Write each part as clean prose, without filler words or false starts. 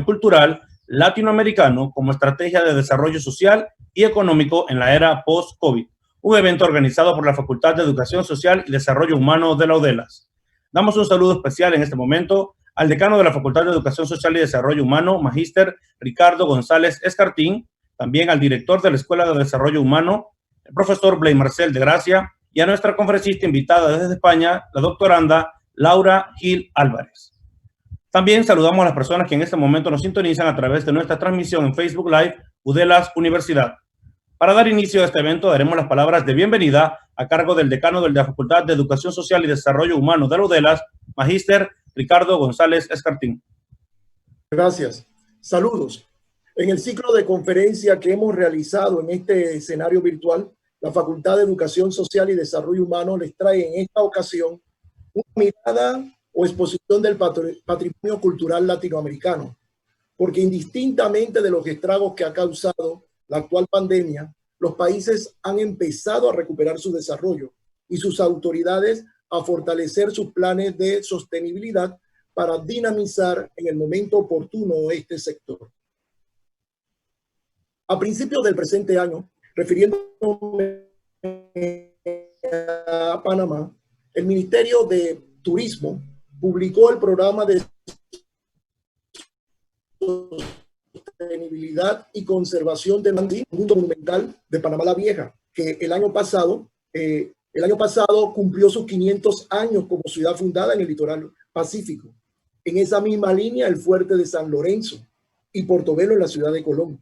cultural latinoamericano como estrategia de desarrollo social y económico en la era post-COVID, un evento organizado por la Facultad de Educación Social y Desarrollo Humano de la UDELAS. Damos un saludo especial en este momento al decano de la Facultad de Educación Social y Desarrollo Humano, Magíster Ricardo González Escartín, también al director de la Escuela de Desarrollo Humano, el profesor Blay Marcel de Gracia, y a nuestra conferencista invitada desde España, la doctoranda Laura Gil Álvarez. También saludamos a las personas que en este momento nos sintonizan a través de nuestra transmisión en Facebook Live UDELAS Universidad. Para dar inicio a este evento, daremos las palabras de bienvenida a cargo del decano de la Facultad de Educación Social y Desarrollo Humano de la UDELAS, Magíster Ricardo González Escartín. Gracias. Saludos. En el ciclo de conferencia que hemos realizado en este escenario virtual, la Facultad de Educación Social y Desarrollo Humano les trae en esta ocasión una mirada o exposición del patrimonio cultural latinoamericano, porque indistintamente de los estragos que ha causado la actual pandemia, los países han empezado a recuperar su desarrollo y sus autoridades a fortalecer sus planes de sostenibilidad para dinamizar en el momento oportuno este sector. A principios del presente año, refiriéndome a Panamá, el Ministerio de Turismo publicó el programa de sostenibilidad y conservación del conjunto monumental de Panamá la Vieja, que el año pasado cumplió sus 500 años como ciudad fundada en el litoral pacífico. En esa misma línea, el fuerte de San Lorenzo y Portobelo en la ciudad de Colón.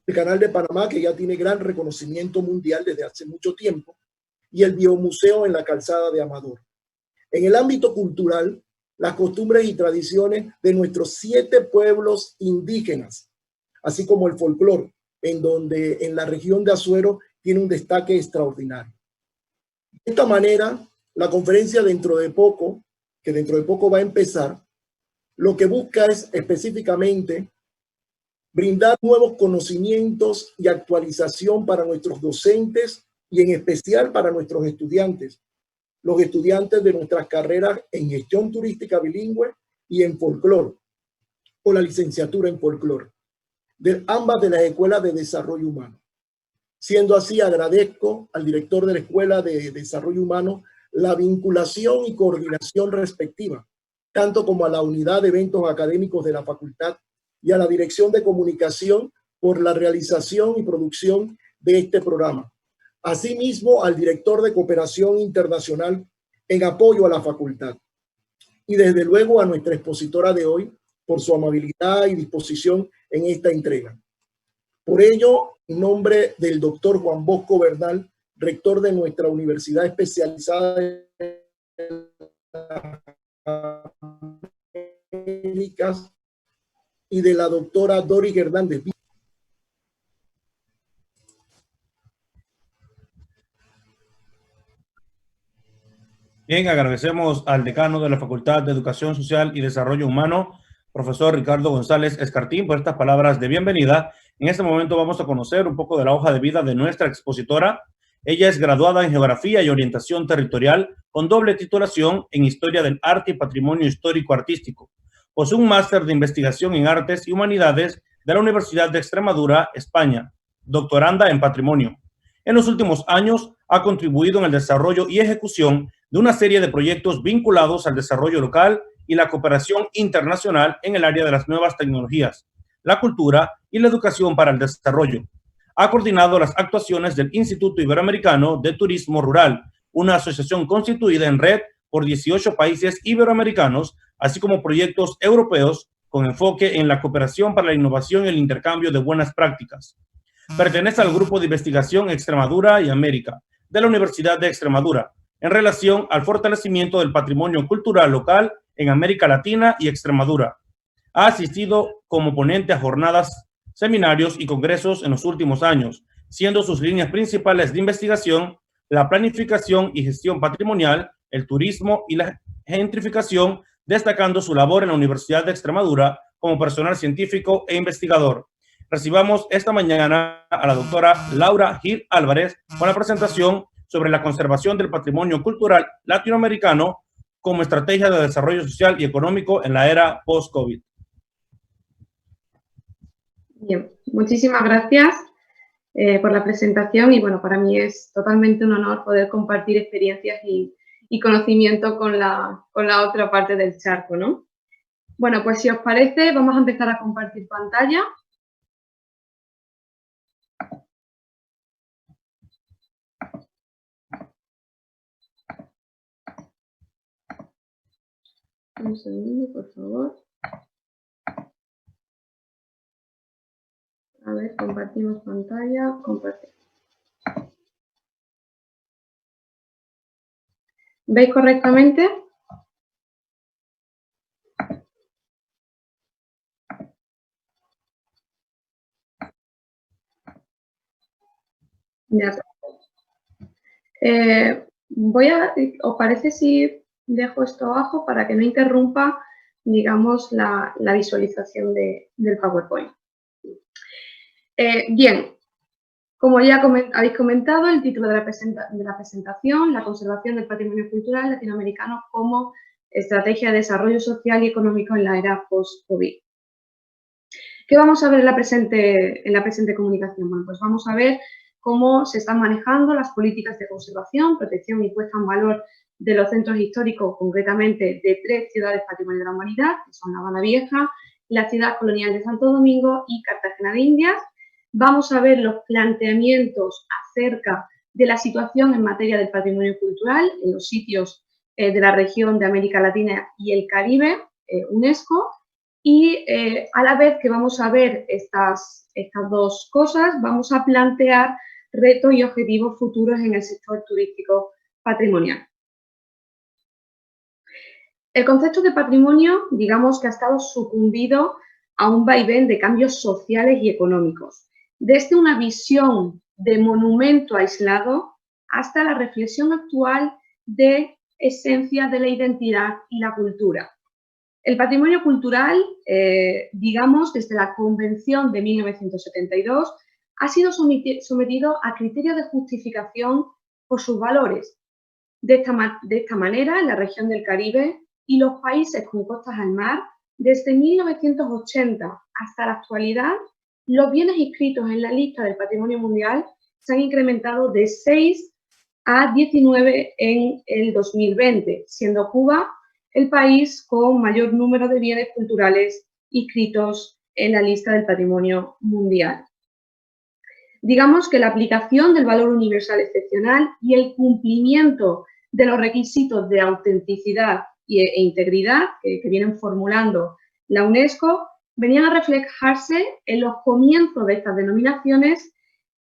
El Canal de Panamá, que ya tiene gran reconocimiento mundial desde hace mucho tiempo, y el Biomuseo en la calzada de Amador. En el ámbito cultural, las costumbres y tradiciones de nuestros 7 pueblos indígenas, así como el folclore, en donde en la región de Azuero tiene un destaque extraordinario. De esta manera, la conferencia dentro de poco va a empezar, lo que busca es específicamente brindar nuevos conocimientos y actualización para nuestros docentes y en especial para nuestros estudiantes, los estudiantes de nuestras carreras en gestión turística bilingüe y en folclore, o la licenciatura en folclore, de ambas de las escuelas de desarrollo humano. Siendo así, agradezco al director de la Escuela de Desarrollo Humano la vinculación y coordinación respectiva, tanto como a la Unidad de Eventos Académicos de la Facultad y a la Dirección de Comunicación por la realización y producción de este programa. Asimismo, al director de Cooperación Internacional en apoyo a la facultad. Y desde luego a nuestra expositora de hoy por su amabilidad y disposición en esta entrega. Por ello, en nombre del doctor Juan Bosco Bernal, rector de nuestra universidad especializada en Américas, y de la doctora Doris Hernández. Bien, agradecemos al decano de la Facultad de Educación Social y Desarrollo Humano, profesor Ricardo González Escartín, por estas palabras de bienvenida. En este momento vamos a conocer un poco de la hoja de vida de nuestra expositora. Ella es graduada en Geografía y Orientación Territorial con doble titulación en Historia del Arte y Patrimonio Histórico Artístico. Posee un máster de investigación en Artes y Humanidades de la Universidad de Extremadura, España, doctoranda en Patrimonio. En los últimos años ha contribuido en el desarrollo y ejecución de una serie de proyectos vinculados al desarrollo local y la cooperación internacional en el área de las nuevas tecnologías, la cultura y la educación para el desarrollo. Ha coordinado las actuaciones del Instituto Iberoamericano de Turismo Rural, una asociación constituida en red por 18 países iberoamericanos, así como proyectos europeos con enfoque en la cooperación para la innovación y el intercambio de buenas prácticas. Pertenece al Grupo de Investigación Extremadura y América de la Universidad de Extremadura, en relación al fortalecimiento del patrimonio cultural local en América Latina y Extremadura. Ha asistido como ponente a jornadas, seminarios y congresos en los últimos años, siendo sus líneas principales de investigación la planificación y gestión patrimonial, el turismo y la gentrificación, destacando su labor en la Universidad de Extremadura como personal científico e investigador. Recibamos esta mañana a la doctora Laura Gil Álvarez con la presentación sobre la conservación del patrimonio cultural latinoamericano como estrategia de desarrollo social y económico en la era post-COVID. Bien, muchísimas gracias por la presentación y bueno, para mí es totalmente un honor poder compartir experiencias y conocimiento con la otra parte del charco, ¿no? Bueno, pues si os parece, vamos a empezar a compartir pantalla. Un segundo, por favor. A ver, compartimos pantalla, compartir. ¿Veis correctamente? De acuerdo. ¿Os parece si dejo esto abajo para que no interrumpa, digamos, la visualización del PowerPoint? Bien, como ya habéis comentado, el título de la presentación, la conservación del patrimonio cultural latinoamericano como estrategia de desarrollo social y económico en la era post-COVID. ¿Qué vamos a ver en la presente comunicación? Bueno, pues vamos a ver cómo se están manejando las políticas de conservación, protección y puesta en valor de los centros históricos, concretamente de 3 ciudades patrimonio de la humanidad, que son La Habana Vieja, la ciudad colonial de Santo Domingo y Cartagena de Indias. Vamos a ver los planteamientos acerca de la situación en materia del patrimonio cultural en los sitios de la región de América Latina y el Caribe, UNESCO, y a la vez que vamos a ver estas dos cosas, vamos a plantear retos y objetivos futuros en el sector turístico patrimonial. El concepto de patrimonio, digamos que ha estado sucumbido a un vaivén de cambios sociales y económicos, desde una visión de monumento aislado hasta la reflexión actual de esencia de la identidad y la cultura. El patrimonio cultural, digamos, desde la Convención de 1972, ha sido sometido a criterios de justificación por sus valores. De esta manera, en la región del Caribe y los países con costas al mar, desde 1980 hasta la actualidad, los bienes inscritos en la lista del patrimonio mundial se han incrementado de 6 a 19 en el 2020, siendo Cuba el país con mayor número de bienes culturales inscritos en la lista del patrimonio mundial. Digamos que la aplicación del valor universal excepcional y el cumplimiento de los requisitos de autenticidad e integridad que vienen formulando la UNESCO venían a reflejarse en los comienzos de estas denominaciones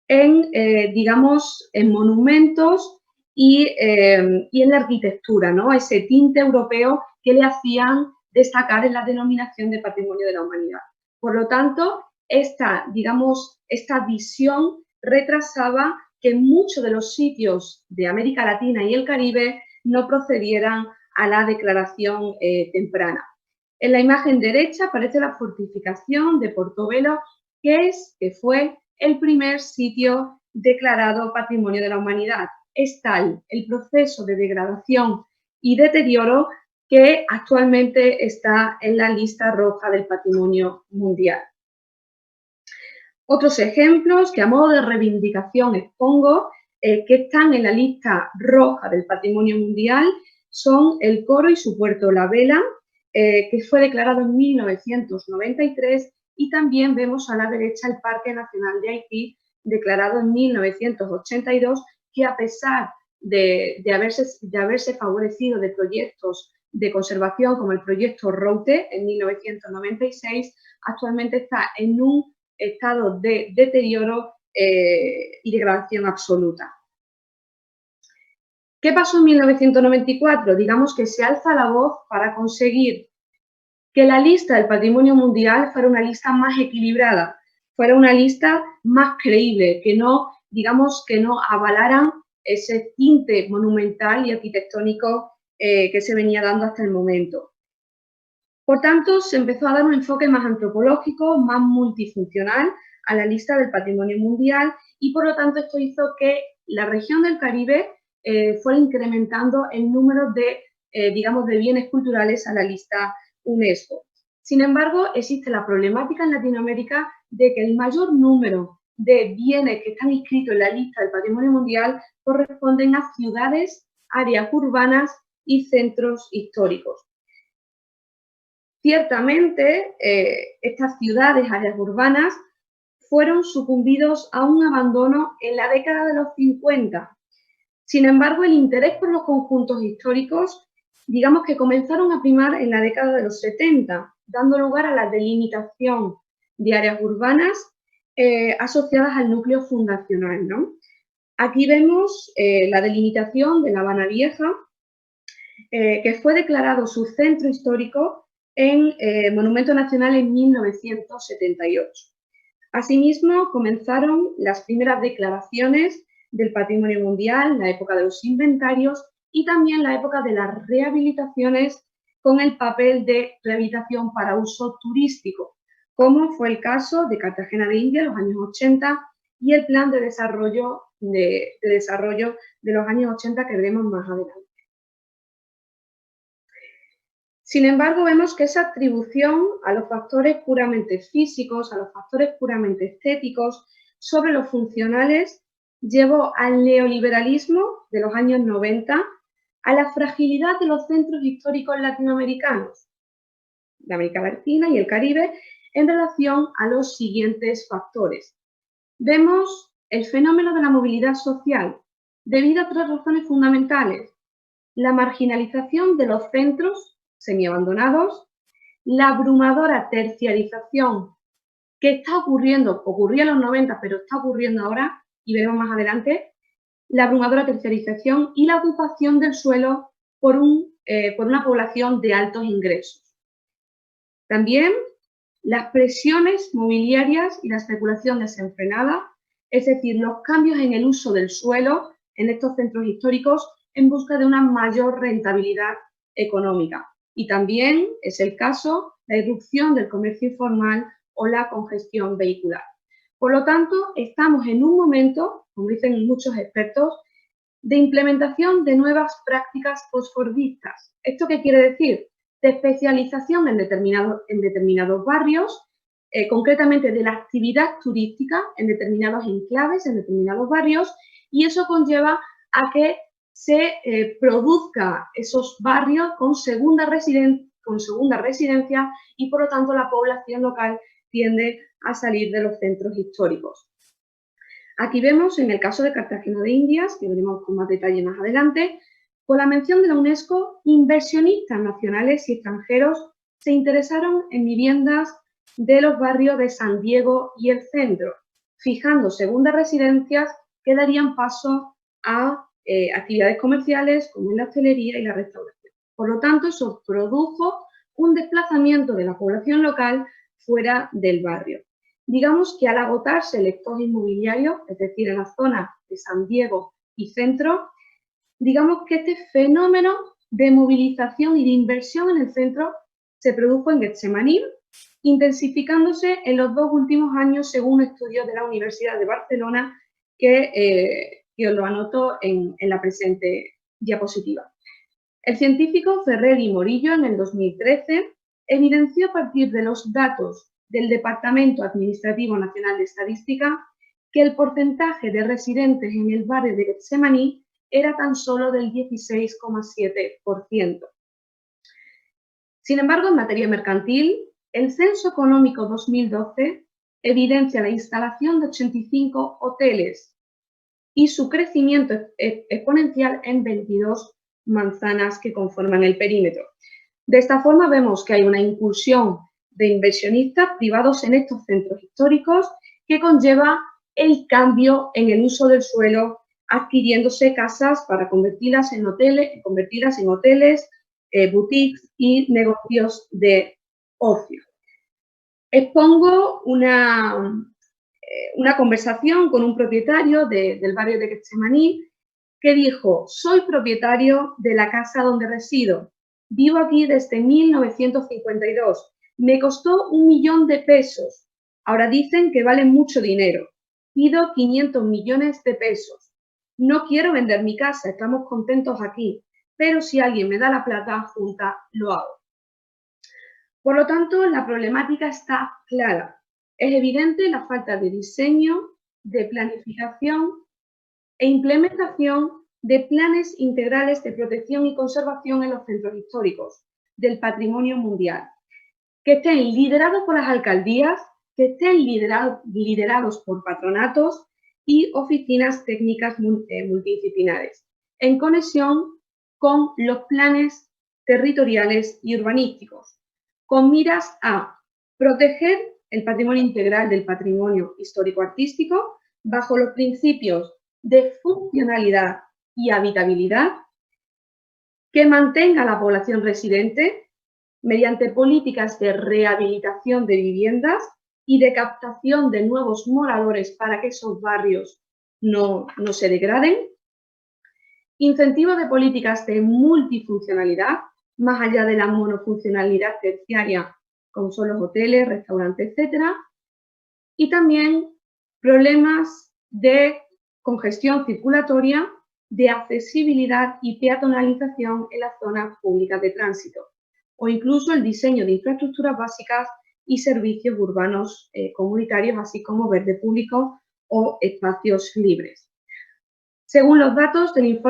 digamos, en monumentos y en la arquitectura, ¿no? Ese tinte europeo que le hacían destacar en la denominación de Patrimonio de la Humanidad. Por lo tanto, esta visión retrasaba que muchos de los sitios de América Latina y el Caribe no procedieran a la declaración temprana. En la imagen derecha aparece la fortificación de Portobelo, que fue el primer sitio declarado Patrimonio de la Humanidad. Es tal el proceso de degradación y deterioro que actualmente está en la lista roja del patrimonio mundial. Otros ejemplos que a modo de reivindicación expongo, que están en la lista roja del patrimonio mundial, son el Coro y su puerto La Vela, que fue declarado en 1993, y también vemos a la derecha el Parque Nacional de Haití, declarado en 1982, que a pesar de haberse favorecido de proyectos de conservación como el proyecto Route en 1996, actualmente está en un estado de deterioro y degradación absoluta. ¿Qué pasó en 1994? Digamos que se alza la voz para conseguir que la lista del patrimonio mundial fuera una lista más equilibrada, fuera una lista más creíble, que no, digamos, que no avalaran ese tinte monumental y arquitectónico que se venía dando hasta el momento. Por tanto, se empezó a dar un enfoque más antropológico, más multifuncional a la lista del patrimonio mundial, y por lo tanto esto hizo que la región del Caribe fuera incrementando el número de, digamos, de bienes culturales a la lista UNESCO. Sin embargo, existe la problemática en Latinoamérica de que el mayor número de bienes que están inscritos en la lista del Patrimonio Mundial corresponden a ciudades, áreas urbanas y centros históricos. Ciertamente, estas ciudades, áreas urbanas, fueron sucumbidos a un abandono en la década de los 50. Sin embargo, el interés por los conjuntos históricos, digamos que comenzaron a primar en la década de los 70, dando lugar a la delimitación de áreas urbanas asociadas al núcleo fundacional, ¿no? Aquí vemos la delimitación de La Habana Vieja, que fue declarado su centro histórico en Monumento Nacional en 1978. Asimismo, comenzaron las primeras declaraciones del Patrimonio Mundial, la época de los inventarios y también la época de las rehabilitaciones con el papel de rehabilitación para uso turístico, como fue el caso de Cartagena de Indias en los años 80 y el plan de desarrollo de los años 80 que veremos más adelante. Sin embargo, vemos que esa atribución a los factores puramente físicos, a los factores puramente estéticos, sobre los funcionales, llevó al neoliberalismo de los años 90, a la fragilidad de los centros históricos latinoamericanos, de América Latina y el Caribe, en relación a los siguientes factores. Vemos el fenómeno de la movilidad social, debido a tres razones fundamentales: la marginalización de los centros semiabandonados, la abrumadora terciarización que está ocurriendo, ocurría en los 90, pero está ocurriendo ahora, y veremos más adelante, la abrumadora terciarización y la ocupación del suelo por una población de altos ingresos. También las presiones mobiliarias y la especulación desenfrenada, es decir, los cambios en el uso del suelo en estos centros históricos en busca de una mayor rentabilidad económica. Y también es el caso la irrupción del comercio informal o la congestión vehicular. Por lo tanto, estamos en un momento, como dicen muchos expertos, de implementación de nuevas prácticas postfordistas. ¿Esto qué quiere decir? De especialización en determinados barrios, concretamente de la actividad turística en determinados enclaves, en determinados barrios, y eso conlleva a que se produzca esos barrios con segunda residencia y, por lo tanto, la población local tiende a salir de los centros históricos. Aquí vemos, en el caso de Cartagena de Indias, que veremos con más detalle más adelante, con la mención de la UNESCO, inversionistas nacionales y extranjeros se interesaron en viviendas de los barrios de San Diego y el centro, fijando segundas residencias que darían paso a actividades comerciales como la hostelería y la restauración. Por lo tanto, eso produjo un desplazamiento de la población local fuera del barrio. Digamos que al agotarse el stock inmobiliario, es decir, en la zona de San Diego y centro, digamos que este fenómeno de movilización y de inversión en el centro se produjo en Getsemaní, intensificándose en los 2 últimos años según un estudio de la Universidad de Barcelona que os lo anoto en la presente diapositiva. El científico Ferrer y Morillo, en el 2013, evidenció a partir de los datos del Departamento Administrativo Nacional de Estadística que el porcentaje de residentes en el barrio de Getsemaní era tan solo del 16,7%. Sin embargo, en materia mercantil, el Censo Económico 2012 evidencia la instalación de 85 hoteles y su crecimiento exponencial en 22 manzanas que conforman el perímetro. De esta forma vemos que hay una incursión de inversionistas privados en estos centros históricos que conlleva el cambio en el uso del suelo, adquiriéndose casas para convertirlas en hoteles, boutiques y negocios de ocio. Expongo una conversación con un propietario del barrio de Getsemaní que dijo: soy propietario de la casa donde resido, vivo aquí desde 1952, me costó 1 millón de pesos, ahora dicen que vale mucho dinero, pido 500 millones de pesos, no quiero vender mi casa, estamos contentos aquí, pero si alguien me da la plata junta, lo hago. Por lo tanto, la problemática está clara. Es evidente la falta de diseño, de planificación e implementación de planes integrales de protección y conservación en los centros históricos del patrimonio mundial, que estén liderados por las alcaldías, que estén liderados por patronatos y oficinas técnicas multidisciplinares, en conexión con los planes territoriales y urbanísticos, con miras a proteger el patrimonio integral del patrimonio histórico-artístico bajo los principios de funcionalidad y habitabilidad, que mantenga a la población residente mediante políticas de rehabilitación de viviendas y de captación de nuevos moradores para que esos barrios no se degraden, incentivo de políticas de multifuncionalidad, más allá de la monofuncionalidad terciaria, como son los hoteles, restaurantes, etcétera, y también problemas de congestión circulatoria, de accesibilidad y peatonalización en las zonas públicas de tránsito, o incluso el diseño de infraestructuras básicas y servicios urbanos comunitarios, así como verde público o espacios libres. Según los datos del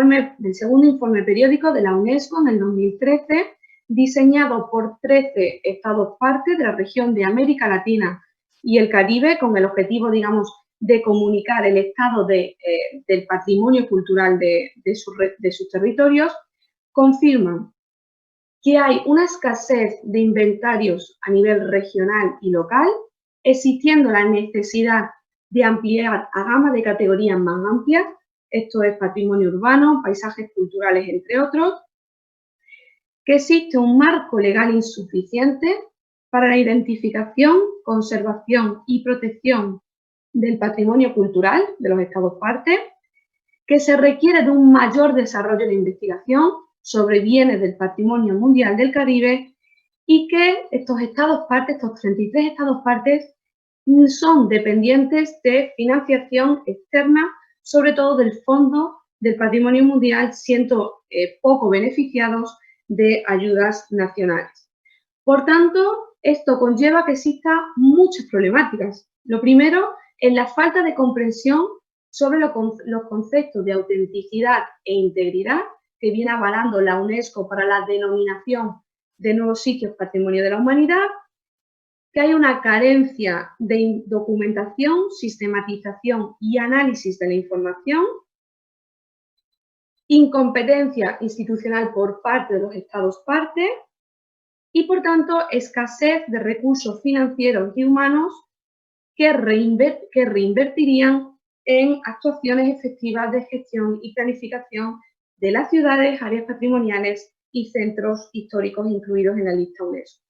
segundo informe periódico de la UNESCO en el 2013, diseñado por 13 estados partes de la región de América Latina y el Caribe, con el objetivo, digamos, de comunicar el estado del patrimonio cultural de sus territorios, confirman que hay una escasez de inventarios a nivel regional y local, existiendo la necesidad de ampliar a gama de categorías más amplias. Esto es patrimonio urbano, paisajes culturales, entre otros, que existe un marco legal insuficiente para la identificación, conservación y protección del patrimonio cultural de los estados partes, que se requiere de un mayor desarrollo de investigación sobre bienes del patrimonio mundial del Caribe y que estos estados partes, estos 33 estados partes, son dependientes de financiación externa, sobre todo del Fondo del Patrimonio Mundial, siendo poco beneficiados de ayudas nacionales. Por tanto, esto conlleva que existan muchas problemáticas. Lo primero es la falta de comprensión sobre los conceptos de autenticidad e integridad que viene avalando la UNESCO para la denominación de nuevos sitios Patrimonio de la Humanidad, que hay una carencia de documentación, sistematización y análisis de la información, incompetencia institucional por parte de los estados partes y, por tanto, escasez de recursos financieros y humanos que reinvertirían en actuaciones efectivas de gestión y planificación de las ciudades, áreas patrimoniales y centros históricos incluidos en la lista UNESCO.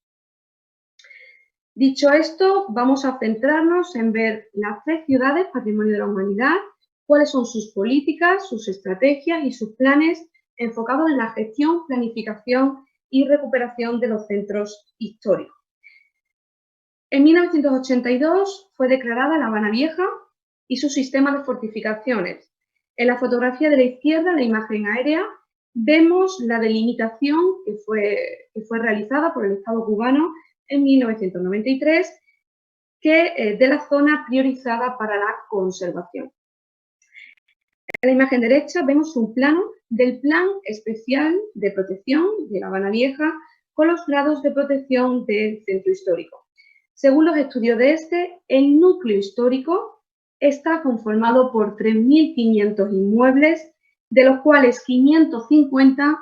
Dicho esto, vamos a centrarnos en ver las 3 ciudades Patrimonio de la Humanidad, cuáles son sus políticas, sus estrategias y sus planes enfocados en la gestión, planificación y recuperación de los centros históricos. En 1982 fue declarada La Habana Vieja y su sistema de fortificaciones. En la fotografía de la izquierda, la imagen aérea, vemos la delimitación que fue realizada por el Estado cubano en 1993, de la zona priorizada para la conservación. En la imagen derecha vemos un plano del Plan Especial de Protección de La Habana Vieja con los grados de protección del centro histórico. Según los estudios de el núcleo histórico está conformado por 3.500 inmuebles, de los cuales 550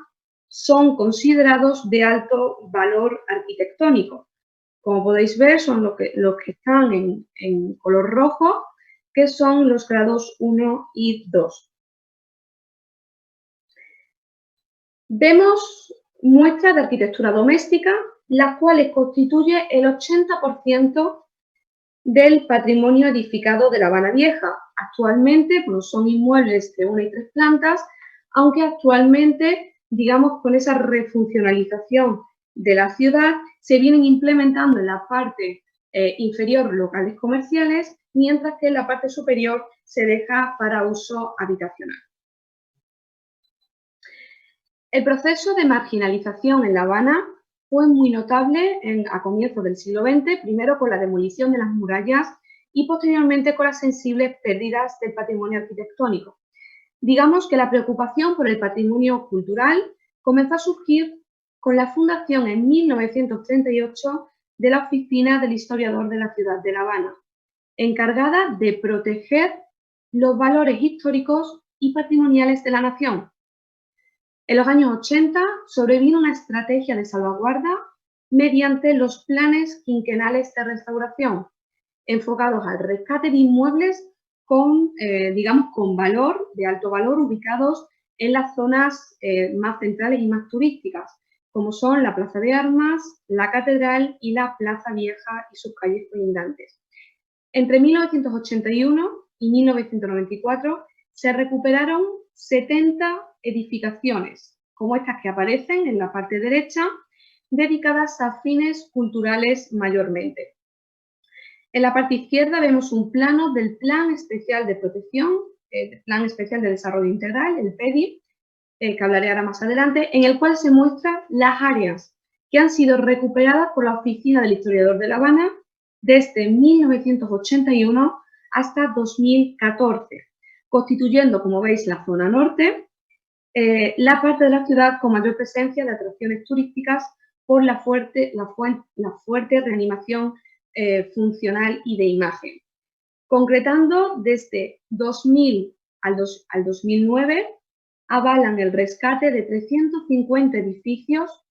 son considerados de alto valor arquitectónico. Como podéis ver, son los que están en color rojo, que son los grados 1 y 2. Vemos muestras de arquitectura doméstica, las cuales constituye el 80% del patrimonio edificado de La Habana Vieja. Actualmente, pues, son inmuebles de 1 y 3 plantas, aunque actualmente, digamos, con esa refuncionalización de la ciudad, se vienen implementando en la parte inferior locales comerciales, mientras que en la parte superior se deja para uso habitacional. El proceso de marginalización en La Habana fue muy notable a comienzos del siglo XX, primero con la demolición de las murallas y posteriormente con las sensibles pérdidas del patrimonio arquitectónico. Digamos que la preocupación por el patrimonio cultural comenzó a surgir con la fundación en 1938 de la Oficina del Historiador de la Ciudad de La Habana, encargada de proteger los valores históricos y patrimoniales de la nación. En los años 80 sobrevino una estrategia de salvaguarda mediante los planes quinquenales de restauración, enfocados al rescate de inmuebles con valor, de alto valor, ubicados en las zonas más centrales y más turísticas, como son la Plaza de Armas, la Catedral y la Plaza Vieja y sus calles colindantes. Entre 1981 y 1994 se recuperaron 70 edificaciones, como estas que aparecen en la parte derecha, dedicadas a fines culturales mayormente. En la parte izquierda vemos un plano del Plan Especial de Protección, el Plan Especial de Desarrollo Integral, el PEDI, que hablaré ahora más adelante, en el cual se muestran las áreas que han sido recuperadas por la Oficina del Historiador de La Habana desde 1981 hasta 2014, constituyendo, como veis, la zona norte, la parte de la ciudad con mayor presencia de atracciones turísticas por la fuerte reanimación funcional y de imagen. Concretando, desde 2000 al 2009, avalan el rescate de 350 edificios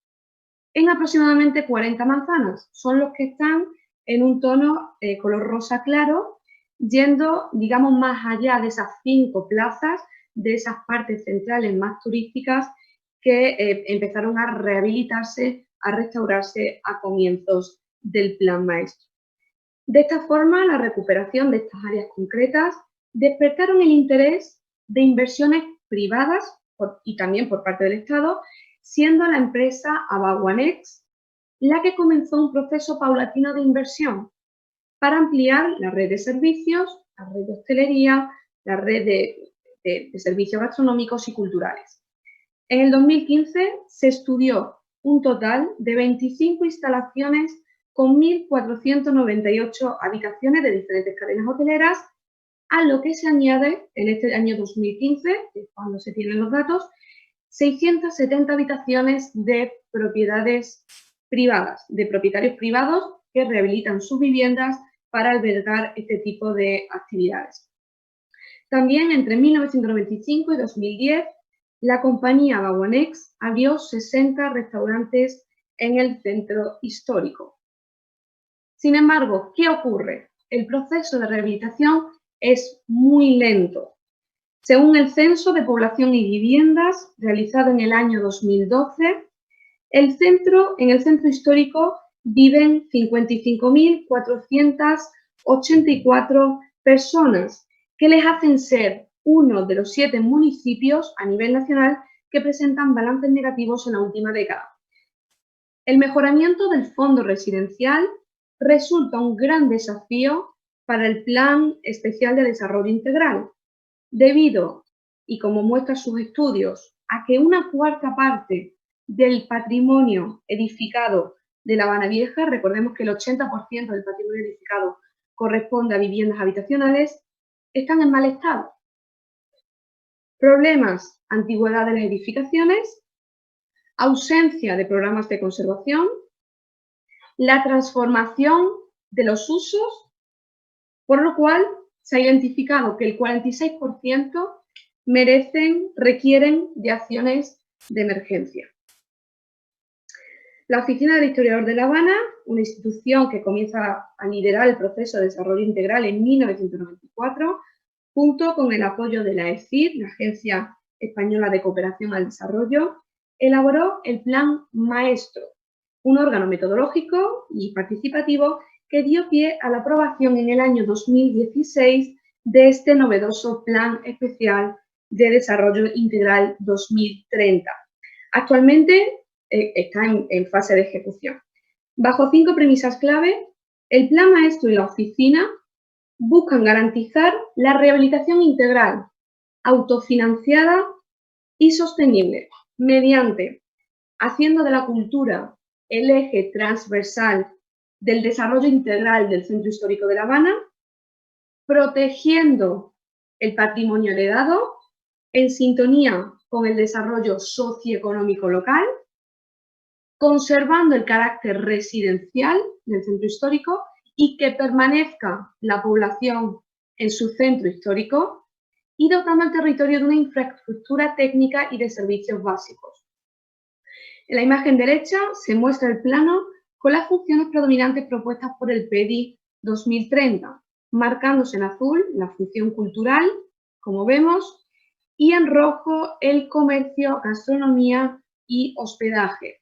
en aproximadamente 40 manzanas. Son los que están en un tono color rosa claro, yendo, digamos, más allá de esas 5 plazas, de esas partes centrales más turísticas que empezaron a rehabilitarse, a restaurarse a comienzos del Plan Maestro. De esta forma, la recuperación de estas áreas concretas despertaron el interés de inversiones privadas y también por parte del Estado, siendo la empresa Abaguanex la que comenzó un proceso paulatino de inversión para ampliar la red de servicios, la red de hostelería, la red de servicios gastronómicos y culturales. En el 2015 se estudió un total de 25 instalaciones con 1.498 habitaciones de diferentes cadenas hoteleras, a lo que se añade en este año 2015, que es cuando se tienen los datos, 670 habitaciones de propiedades privadas, de propietarios privados que rehabilitan sus viviendas para albergar este tipo de actividades. También entre 1995 y 2010, la compañía Abaguanex abrió 60 restaurantes en el centro histórico. Sin embargo, ¿qué ocurre? El proceso de rehabilitación es muy lento. Según el Censo de Población y Viviendas, realizado en el año 2012, en el centro histórico viven 55.484 personas, que les hacen ser uno de los 7 municipios a nivel nacional que presentan balances negativos en la última década. El mejoramiento del fondo residencial resulta un gran desafío para el Plan Especial de Desarrollo Integral, debido, y como muestran sus estudios, a que una cuarta parte del patrimonio edificado de La Habana Vieja, recordemos que el 80% del patrimonio edificado corresponde a viviendas habitacionales, están en mal estado. Problemas, antigüedad de las edificaciones, ausencia de programas de conservación, la transformación de los usos, por lo cual se ha identificado que el 46% requieren de acciones de emergencia. La Oficina del Historiador de La Habana, una institución que comienza a liderar el proceso de desarrollo integral en 1994, junto con el apoyo de la ECID, la Agencia Española de Cooperación al Desarrollo, elaboró el Plan Maestro, un órgano metodológico y participativo que dio pie a la aprobación en el año 2016 de este novedoso Plan Especial de Desarrollo Integral 2030. Actualmente está en fase de ejecución. Bajo 5 premisas clave, el Plan Maestro y la Oficina buscan garantizar la rehabilitación integral, autofinanciada y sostenible, mediante haciendo de la cultura el eje transversal del desarrollo integral del Centro Histórico de La Habana, protegiendo el patrimonio heredado en sintonía con el desarrollo socioeconómico local, conservando el carácter residencial del centro histórico y que permanezca la población en su centro histórico y dotando al territorio de una infraestructura técnica y de servicios básicos. En la imagen derecha se muestra el plano con las funciones predominantes propuestas por el PEDI 2030, marcándose en azul la función cultural, como vemos, y en rojo el comercio, gastronomía y hospedaje.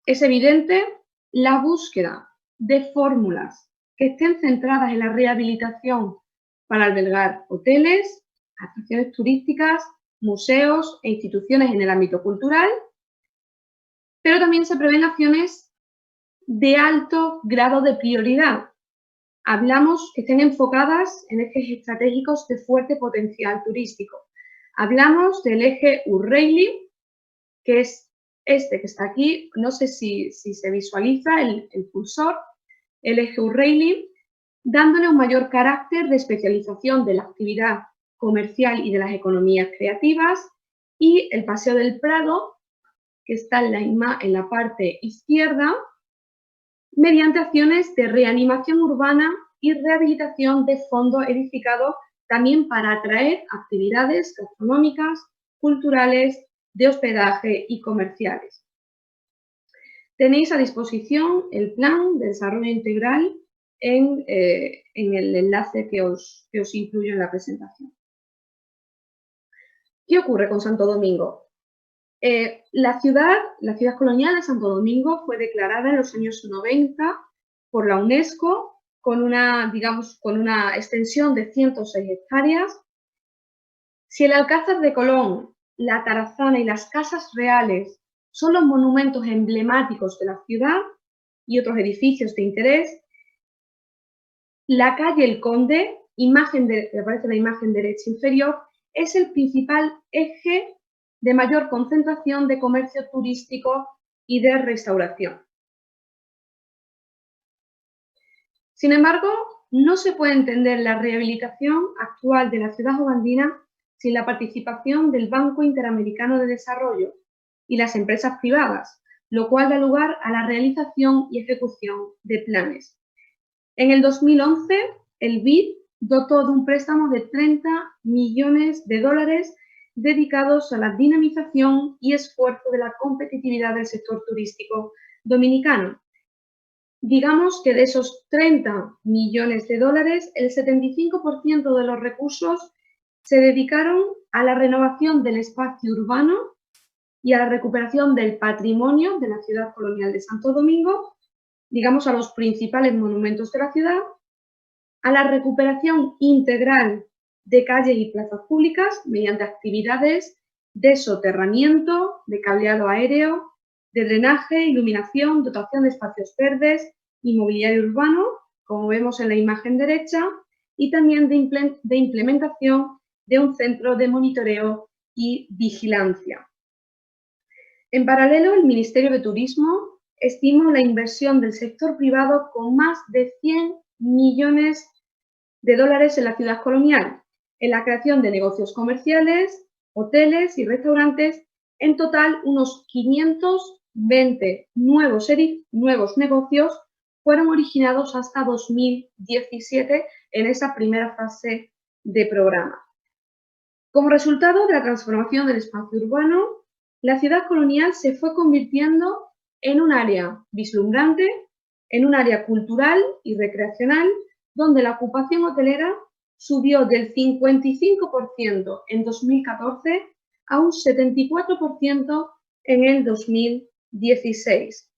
Es evidente la búsqueda de fórmulas que estén centradas en la rehabilitación para albergar hoteles, atracciones turísticas, museos e instituciones en el ámbito cultural, pero también se prevén acciones de alto grado de prioridad. Hablamos que estén enfocadas en ejes estratégicos de fuerte potencial turístico. Hablamos del eje Urreili, que es este que está aquí, no sé si se visualiza el cursor, el eje Urreili, dándole un mayor carácter de especialización de la actividad comercial y de las economías creativas, y el Paseo del Prado, que está en la parte izquierda, mediante acciones de reanimación urbana y rehabilitación de fondo edificado también para atraer actividades gastronómicas, culturales, de hospedaje y comerciales. Tenéis a disposición el plan de desarrollo integral en el enlace que os incluyo en la presentación. ¿Qué ocurre con Santo Domingo? La ciudad colonial de Santo Domingo fue declarada en los años 90 por la UNESCO con una extensión de 106 hectáreas. Si el Alcázar de Colón, la Tarazana y las Casas Reales son los monumentos emblemáticos de la ciudad y otros edificios de interés, la calle El Conde, que aparece en la imagen derecha inferior, es el principal eje de mayor concentración de comercio turístico y de restauración. Sin embargo, no se puede entender la rehabilitación actual de la ciudad ovandina sin la participación del Banco Interamericano de Desarrollo y las empresas privadas, lo cual da lugar a la realización y ejecución de planes. En el 2011, el BID dotó de un préstamo de $30 millones dedicados a la dinamización y esfuerzo de la competitividad del sector turístico dominicano. Digamos que de esos $30 millones, el 75% de los recursos se dedicaron a la renovación del espacio urbano y a la recuperación del patrimonio de la ciudad colonial de Santo Domingo, digamos a los principales monumentos de la ciudad, a la recuperación integral de calles y plazas públicas mediante actividades de soterramiento, de cableado aéreo, de drenaje, iluminación, dotación de espacios verdes y mobiliario urbano, como vemos en la imagen derecha, y también de implementación de un centro de monitoreo y vigilancia. En paralelo, el Ministerio de Turismo estima la inversión del sector privado con más de $100 millones en la ciudad colonial, en la creación de negocios comerciales, hoteles y restaurantes, en total unos 520 nuevos negocios fueron originados hasta 2017 en esa primera fase de programa. Como resultado de la transformación del espacio urbano, la ciudad colonial se fue convirtiendo en un área vislumbrante, en un área cultural y recreacional, donde la ocupación hotelera subió del 55% en 2014 a un 74% en el 2016.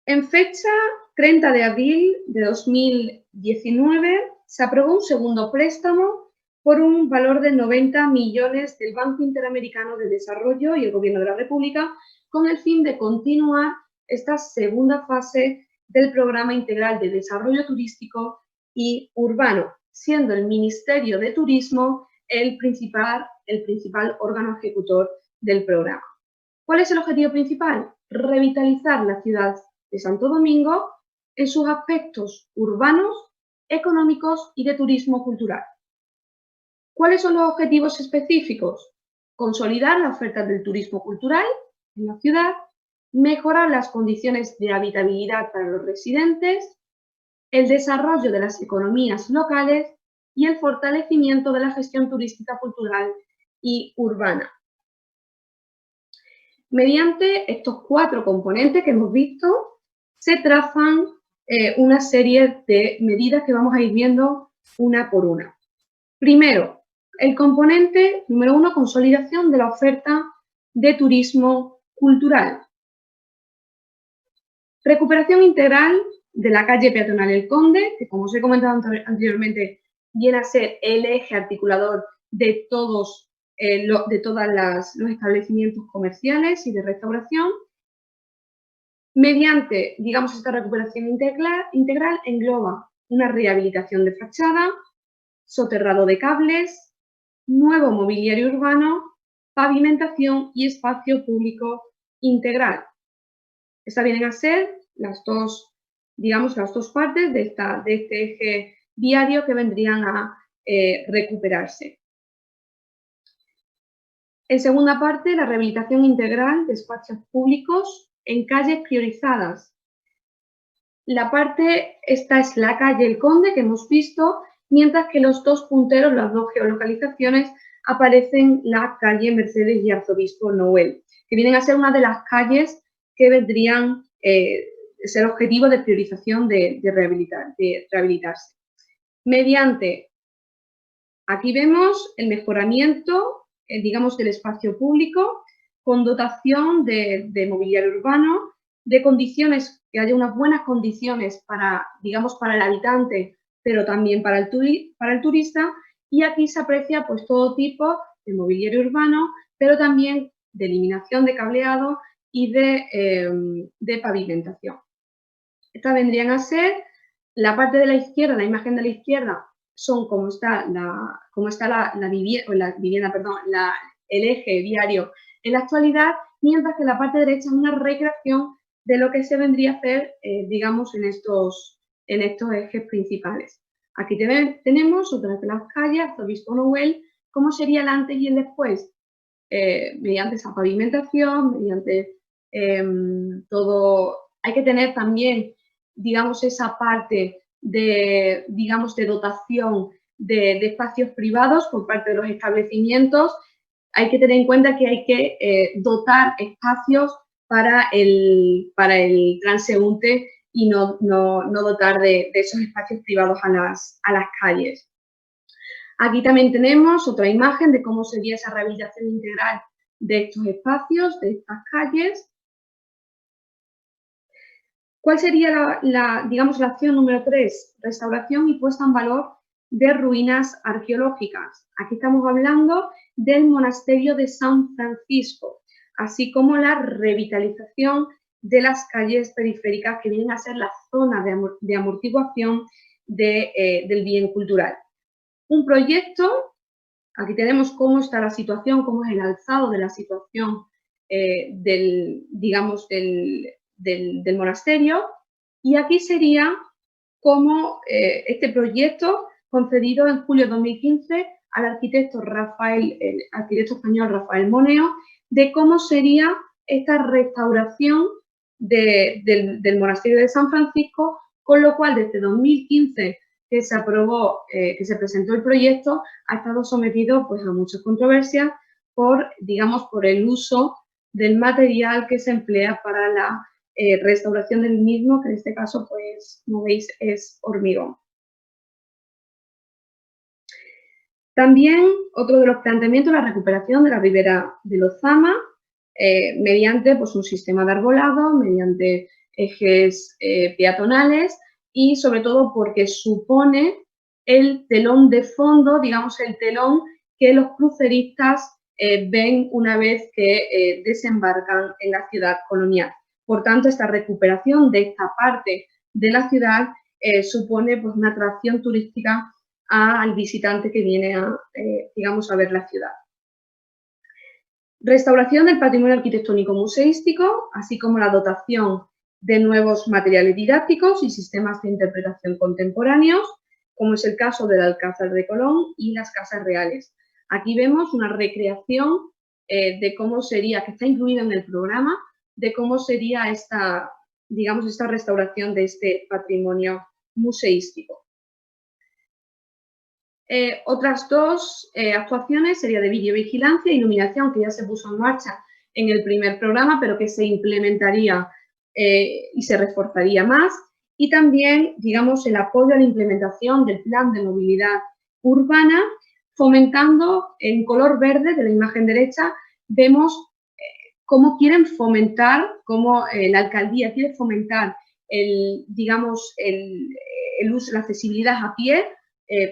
En fecha 30 de abril de 2019 se aprobó un segundo préstamo por un valor de 90 millones del Banco Interamericano de Desarrollo y el Gobierno de la República con el fin de continuar esta segunda fase del Programa Integral de Desarrollo Turístico y Urbano, siendo el Ministerio de Turismo el principal órgano ejecutor del programa. ¿Cuál es el objetivo principal? Revitalizar la ciudad de Santo Domingo en sus aspectos urbanos, económicos y de turismo cultural. ¿Cuáles son los objetivos específicos? Consolidar la oferta del turismo cultural en la ciudad, mejorar las condiciones de habitabilidad para los residentes, el desarrollo de las economías locales y el fortalecimiento de la gestión turística cultural y urbana. Mediante estos 4 componentes que hemos visto, se trazan una serie de medidas que vamos a ir viendo una por una. Primero, el componente número 1, consolidación de la oferta de turismo cultural. Recuperación integral de la calle peatonal El Conde, que como os he comentado anteriormente, viene a ser el eje articulador de todos los establecimientos comerciales y de restauración. Mediante, digamos, esta recuperación integral engloba una rehabilitación de fachada, soterrado de cables, nuevo mobiliario urbano, pavimentación y espacio público integral. Estas vienen a ser las dos partes de este eje viario que vendrían a recuperarse. En segunda parte, la rehabilitación integral de espacios públicos en calles priorizadas. Esta es la calle El Conde que hemos visto, mientras que los 2 punteros, las 2 geolocalizaciones, aparecen la calle Mercedes y Arzobispo Noel, que vienen a ser una de las calles que vendrían ser objetivo de priorización de rehabilitarse. Aquí vemos el mejoramiento, digamos, del espacio público, con dotación de mobiliario urbano, de condiciones, que haya unas buenas condiciones para, digamos, para el habitante, pero también para el turista, y aquí se aprecia pues todo tipo de mobiliario urbano, pero también de eliminación de cableado y de pavimentación. Estas vendrían a ser la parte de la izquierda, la imagen de la izquierda, son como está el eje viario en la actualidad, mientras que la parte derecha es una recreación de lo que se vendría a hacer, digamos, en estos ejes principales. Aquí tenemos otras de las calles, Arzobispo Noel, cómo sería el antes y el después, mediante esa pavimentación, mediante todo. Hay que tener también, digamos, esa parte de dotación de espacios privados por parte de los establecimientos. Hay que tener en cuenta que hay que dotar espacios para el transeúnte y no dotar de esos espacios privados a las calles. Aquí también tenemos otra imagen de cómo sería esa rehabilitación integral de estos espacios, de estas calles. ¿Cuál sería la acción número 3? Restauración y puesta en valor de ruinas arqueológicas. Aquí estamos hablando del monasterio de San Francisco, así como la revitalización de las calles periféricas que vienen a ser la zona de amortiguación del bien cultural. Un proyecto, aquí tenemos cómo está la situación, cómo es el alzado de la situación del monasterio, y aquí sería como este proyecto concedido en julio de 2015 al arquitecto español Rafael Moneo, de cómo sería esta restauración del monasterio de San Francisco, con lo cual desde 2015 que se aprobó, que se presentó el proyecto, ha estado sometido pues a muchas controversias por el uso del material que se emplea para la restauración del mismo, que en este caso, pues, como veis, es hormigón. También otro de los planteamientos, la recuperación de la ribera de Lozama, mediante pues, un sistema de arbolado, mediante ejes peatonales y sobre todo porque supone el telón de fondo, digamos el telón que los cruceristas ven una vez que desembarcan en la ciudad colonial. Por tanto, esta recuperación de esta parte de la ciudad supone pues, una atracción turística al visitante que viene a ver la ciudad. Restauración del patrimonio arquitectónico museístico, así como la dotación de nuevos materiales didácticos y sistemas de interpretación contemporáneos, como es el caso del Alcázar de Colón y las Casas Reales. Aquí vemos una recreación de cómo sería, que está incluida en el programa, de cómo sería esta, digamos, esta restauración de este patrimonio museístico. Otras dos actuaciones sería de videovigilancia e iluminación, que ya se puso en marcha en el primer programa, pero que se implementaría y se reforzaría más. Y también, digamos, el apoyo a la implementación del plan de movilidad urbana, fomentando en color verde de la imagen derecha, vemos cómo quieren fomentar, cómo la alcaldía quiere fomentar digamos, el uso, la accesibilidad a pie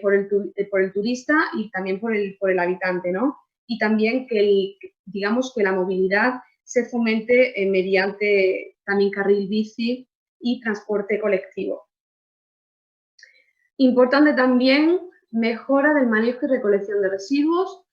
por el turista y también por el habitante, ¿no? Y también que, digamos, que la movilidad se fomente mediante también carril bici y transporte colectivo. Importante también mejora del manejo y recolección de residuos.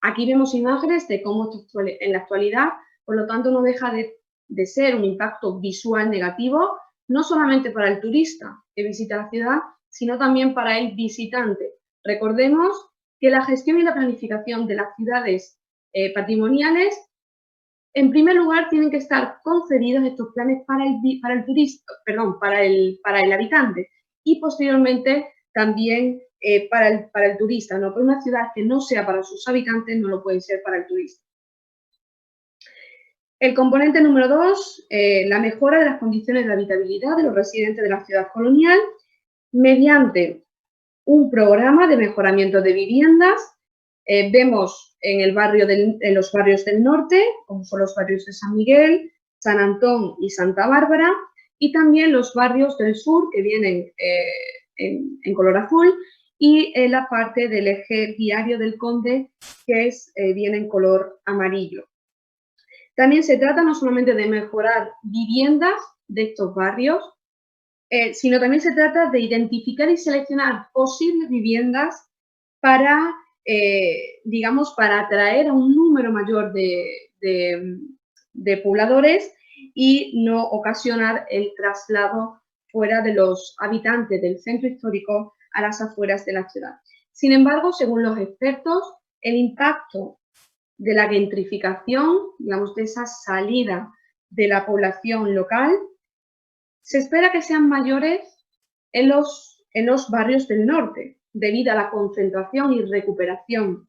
Aquí vemos imágenes de cómo en la actualidad, por lo tanto, no deja de ser un impacto visual negativo, no solamente para el turista que visita la ciudad, sino también para el visitante. Recordemos que la gestión y la planificación de las ciudades patrimoniales, en primer lugar, tienen que estar concebidos estos planes para el turista, perdón, para el habitante y posteriormente también para el turista, ¿no? Pero una ciudad que no sea para sus habitantes no lo puede ser para el turista. El componente número 2, la mejora de las condiciones de habitabilidad de los residentes de la ciudad colonial mediante un programa de mejoramiento de viviendas. Vemos en los barrios del norte, como son los barrios de San Miguel, San Antón y Santa Bárbara, y también los barrios del sur que vienen en color azul, y la parte del eje viario del Conde, que viene en color amarillo. También se trata no solamente de mejorar viviendas de estos barrios, sino también se trata de identificar y seleccionar posibles viviendas para, digamos, para atraer a un número mayor de pobladores y no ocasionar el traslado fuera de los habitantes del centro histórico a las afueras de la ciudad. Sin embargo, según los expertos, el impacto de la gentrificación, digamos, de esa salida de la población local, se espera que sean mayores en los barrios del norte, debido a la concentración y recuperación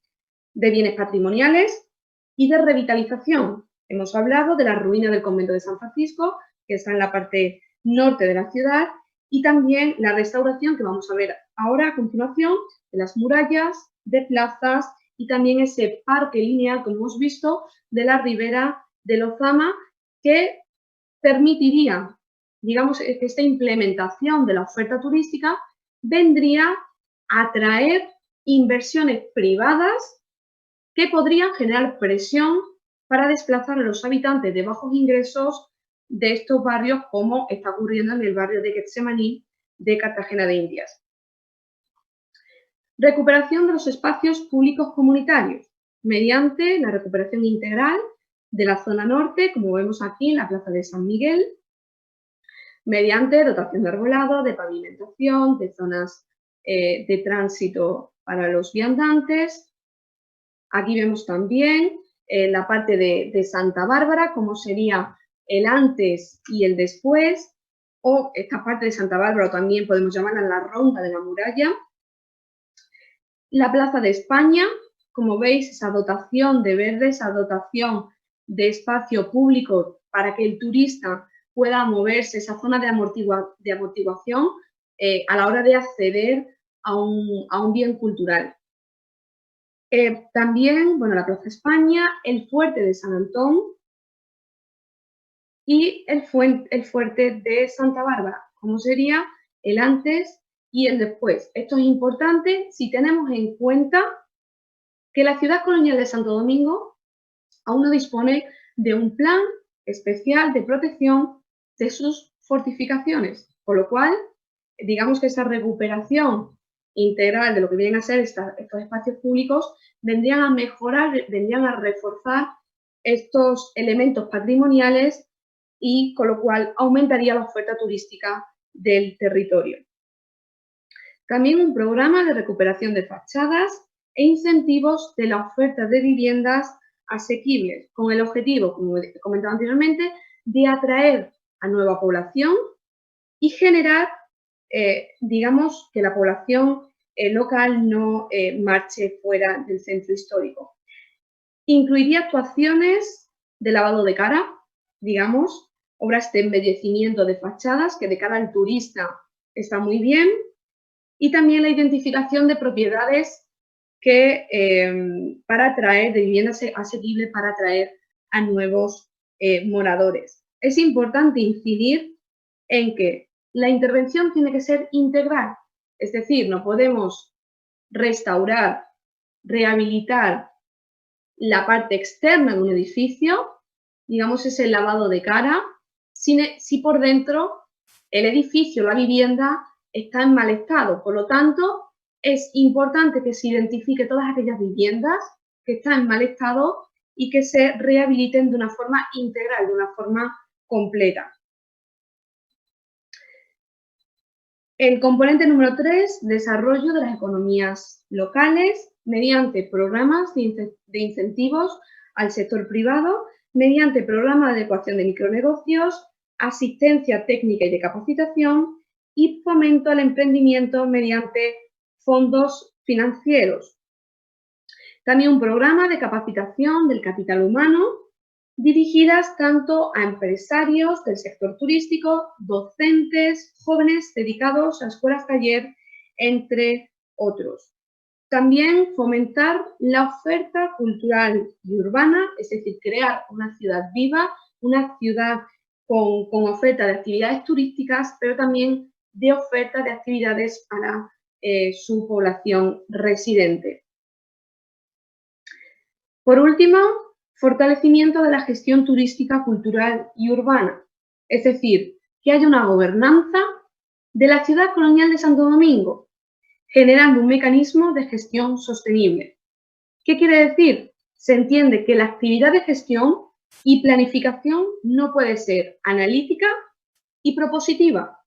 de bienes patrimoniales y de revitalización. Hemos hablado de la ruina del convento de San Francisco, que está en la parte norte de la ciudad, y también la restauración que vamos a ver ahora a continuación de las murallas, de plazas y también ese parque lineal, como hemos visto, de la ribera de Lozama, que permitiría, digamos, que esta implementación de la oferta turística vendría a atraer inversiones privadas que podrían generar presión para desplazar a los habitantes de bajos ingresos de estos barrios, como está ocurriendo en el barrio de Getsemaní de Cartagena de Indias. Recuperación de los espacios públicos comunitarios mediante la recuperación integral de la zona norte, como vemos aquí en la plaza de San Miguel, mediante dotación de arbolado, de pavimentación, de zonas de tránsito para los viandantes. Aquí vemos también la parte de Santa Bárbara, como sería el antes y el después, o esta parte de Santa Bárbara, o también podemos llamarla la ronda de la muralla. La Plaza de España, como veis, esa dotación de verde, esa dotación de espacio público para que el turista pueda moverse, esa zona de amortiguación a la hora de acceder a un bien cultural. También, bueno, la Plaza España, el Fuerte de San Antón y el Fuerte de Santa Bárbara, como sería el antes y el después. Esto es importante si tenemos en cuenta que la ciudad colonial de Santo Domingo aún no dispone de un plan especial de protección de sus fortificaciones, por lo cual, digamos que esa recuperación integral de lo que vienen a ser estos espacios públicos vendrían a mejorar, vendrían a reforzar estos elementos patrimoniales y con lo cual aumentaría la oferta turística del territorio. También un programa de recuperación de fachadas e incentivos de la oferta de viviendas asequibles, con el objetivo, como he comentado anteriormente, de atraer a nueva población y generar, digamos, que la población local no marche fuera del centro histórico. Incluiría actuaciones de lavado de cara, digamos, obras de embellecimiento de fachadas, que de cara al turista está muy bien, y también la identificación de propiedades que, para atraer, de viviendas asequibles para atraer a nuevos moradores. Es importante incidir en que la intervención tiene que ser integral, es decir, no podemos restaurar, rehabilitar la parte externa de un edificio, digamos ese lavado de cara, si por dentro el edificio, la vivienda, está en mal estado. Por lo tanto, es importante que se identifique todas aquellas viviendas que están en mal estado y que se rehabiliten de una forma integral, de una forma completa. El componente número 3, desarrollo de las economías locales mediante programas de incentivos al sector privado, mediante programas de adecuación de micronegocios, asistencia técnica y de capacitación y fomento al emprendimiento mediante fondos financieros. También un programa de capacitación del capital humano dirigidas tanto a empresarios del sector turístico, docentes, jóvenes dedicados a escuelas taller, entre otros. También fomentar la oferta cultural y urbana, es decir, crear una ciudad viva, una ciudad con oferta de actividades turísticas, pero también de oferta de actividades para su población residente. Por último, fortalecimiento de la gestión turística, cultural y urbana, es decir, que haya una gobernanza de la ciudad colonial de Santo Domingo, generando un mecanismo de gestión sostenible. ¿Qué quiere decir? Se entiende que la actividad de gestión y planificación no puede ser analítica y propositiva,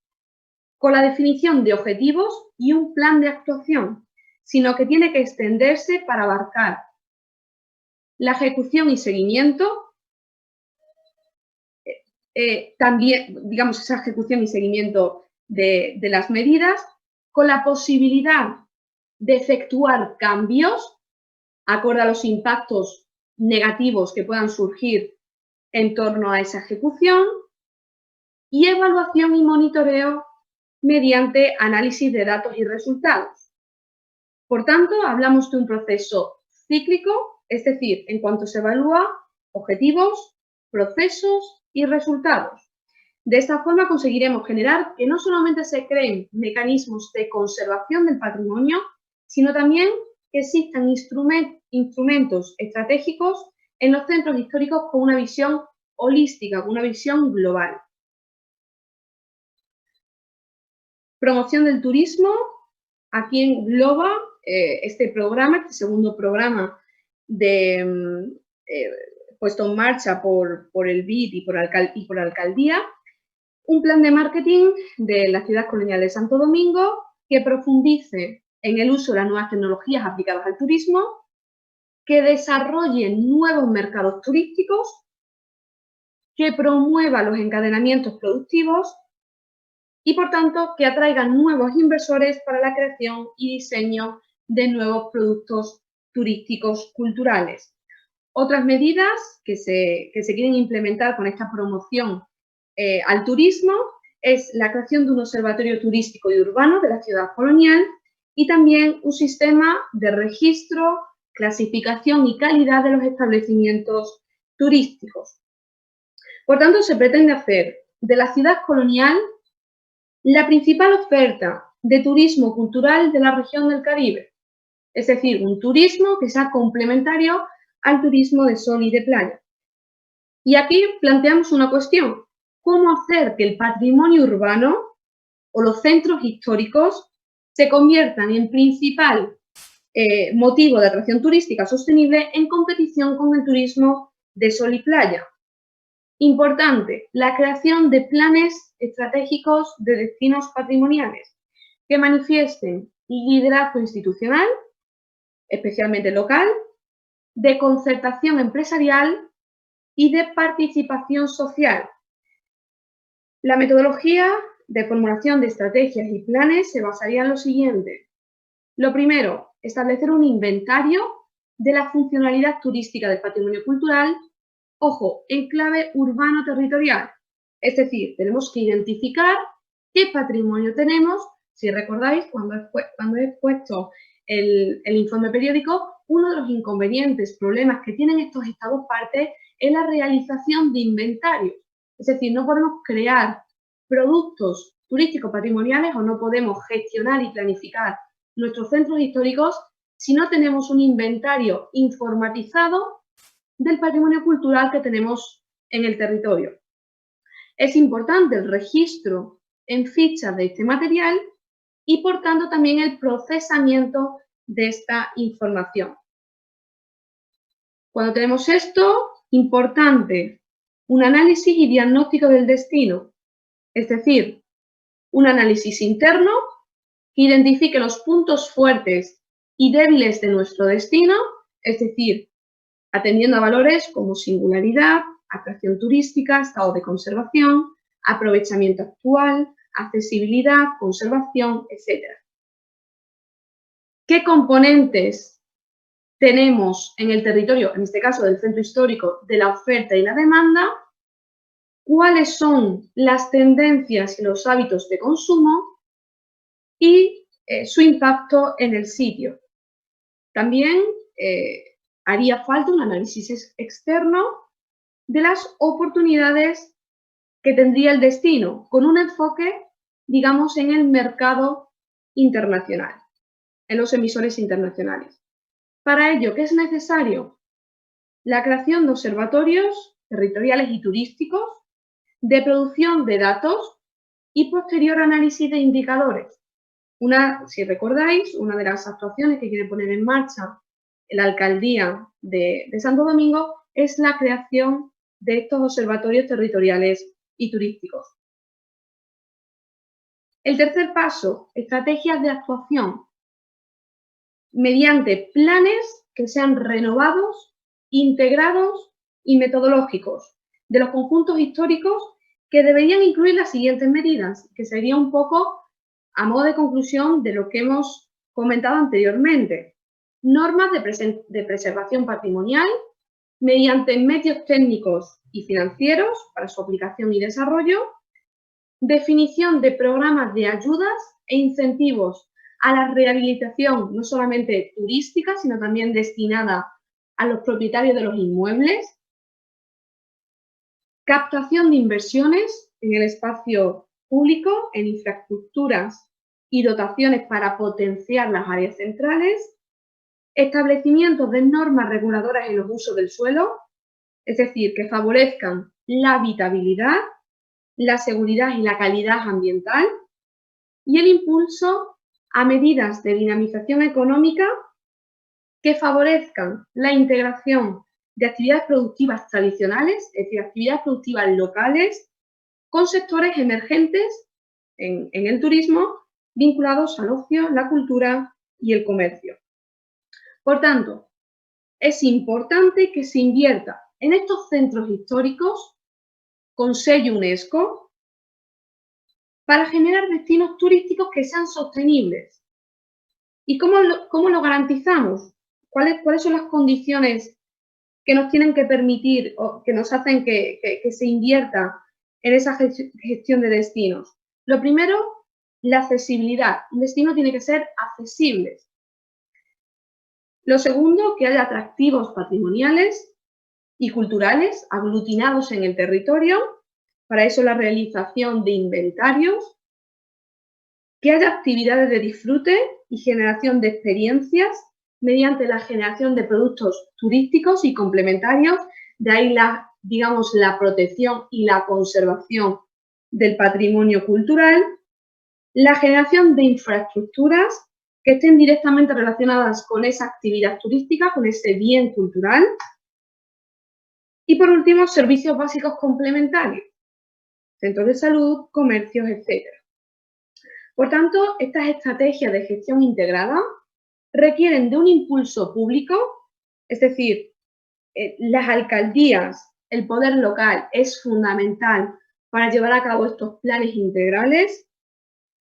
con la definición de objetivos y un plan de actuación, sino que tiene que extenderse para abarcar la ejecución y seguimiento, también, digamos, esa ejecución y seguimiento de las medidas, con la posibilidad de efectuar cambios acorde a los impactos negativos que puedan surgir en torno a esa ejecución, y evaluación y monitoreo mediante análisis de datos y resultados. Por tanto, hablamos de un proceso cíclico, es decir, en cuanto se evalúa objetivos, procesos y resultados. De esta forma conseguiremos generar que no solamente se creen mecanismos de conservación del patrimonio, sino también que existan instrumentos estratégicos en los centros históricos con una visión holística, con una visión global. Promoción del turismo. Aquí engloba este programa, este segundo programa puesto en marcha por el BID y por la alcaldía, un plan de marketing de la ciudad colonial de Santo Domingo que profundice en el uso de las nuevas tecnologías aplicadas al turismo, que desarrolle nuevos mercados turísticos, que promueva los encadenamientos productivos y, por tanto, que atraigan nuevos inversores para la creación y diseño de nuevos productos turísticos culturales. Otras medidas que se quieren implementar con esta promoción al turismo es la creación de un observatorio turístico y urbano de la ciudad colonial y también un sistema de registro, clasificación y calidad de los establecimientos turísticos. Por tanto, se pretende hacer de la ciudad colonial la principal oferta de turismo cultural de la región del Caribe, es decir, un turismo que sea complementario al turismo de sol y de playa. Y aquí planteamos una cuestión: ¿cómo hacer que el patrimonio urbano o los centros históricos se conviertan en principal motivo de atracción turística sostenible en competición con el turismo de sol y playa. Importante, la creación de planes estratégicos de destinos patrimoniales que manifiesten liderazgo institucional, especialmente local, de concertación empresarial y de participación social. La metodología de formulación de estrategias y planes se basaría en lo siguiente. Lo primero, establecer un inventario de la funcionalidad turística del patrimonio cultural, ojo, en clave urbano-territorial. Es decir, tenemos que identificar qué patrimonio tenemos. Si recordáis, cuando he expuesto el informe periódico, uno de los inconvenientes, problemas que tienen estos estados partes es la realización de inventarios. Es decir, no podemos crear productos turísticos patrimoniales o no podemos gestionar y planificar nuestros centros históricos si no tenemos un inventario informatizado del patrimonio cultural que tenemos en el territorio. Es importante el registro en fichas de este material y, por tanto, también el procesamiento de esta información. Cuando tenemos esto, importante, un análisis y diagnóstico del destino, es decir, un análisis interno que identifique los puntos fuertes y débiles de nuestro destino, es decir, atendiendo a valores como singularidad, atracción turística, estado de conservación, aprovechamiento actual, accesibilidad, conservación, etc. ¿Qué componentes tenemos en el territorio, en este caso del centro histórico, de la oferta y la demanda? ¿Cuáles son las tendencias y los hábitos de consumo? Y su impacto en el sitio. También haría falta un análisis externo de las oportunidades que tendría el destino, con un enfoque, digamos, en el mercado internacional, en los emisores internacionales. Para ello, ¿qué es necesario? La creación de observatorios territoriales y turísticos, de producción de datos y posterior análisis de indicadores. Si recordáis, una de las actuaciones que quiere poner en marcha la alcaldía de Santo Domingo es la creación de estos observatorios territoriales y turísticos. El tercer paso, estrategias de actuación mediante planes que sean renovados, integrados y metodológicos de los conjuntos históricos que deberían incluir las siguientes medidas, que sería un poco a modo de conclusión de lo que hemos comentado anteriormente. Normas de preservación patrimonial mediante medios técnicos y financieros para su aplicación y desarrollo, definición de programas de ayudas e incentivos a la rehabilitación no solamente turística, sino también destinada a los propietarios de los inmuebles, captación de inversiones en el espacio público, en infraestructuras y dotaciones para potenciar las áreas centrales, establecimiento de normas reguladoras en los usos del suelo, es decir, que favorezcan la habitabilidad, la seguridad y la calidad ambiental, y el impulso a medidas de dinamización económica que favorezcan la integración de actividades productivas tradicionales, es decir, actividades productivas locales, con sectores emergentes en el turismo vinculados al ocio, la cultura y el comercio. Por tanto, es importante que se invierta en estos centros históricos con sello UNESCO para generar destinos turísticos que sean sostenibles. ¿Y cómo lo garantizamos? ¿Cuáles son las condiciones que nos tienen que permitir o que nos hacen que se invierta en esa gestión de destinos? Lo primero, la accesibilidad. Un destino tiene que ser accesible. Lo segundo, que haya atractivos patrimoniales y culturales aglutinados en el territorio. Para eso la realización de inventarios. Que haya actividades de disfrute y generación de experiencias mediante la generación de productos turísticos y complementarios. De ahí la protección y la conservación del patrimonio cultural. La generación de infraestructuras que estén directamente relacionadas con esa actividad turística, con ese bien cultural. Y por último, servicios básicos complementarios, centros de salud, comercios, etc. Por tanto, estas estrategias de gestión integrada requieren de un impulso público, es decir, las alcaldías, el poder local es fundamental para llevar a cabo estos planes integrales,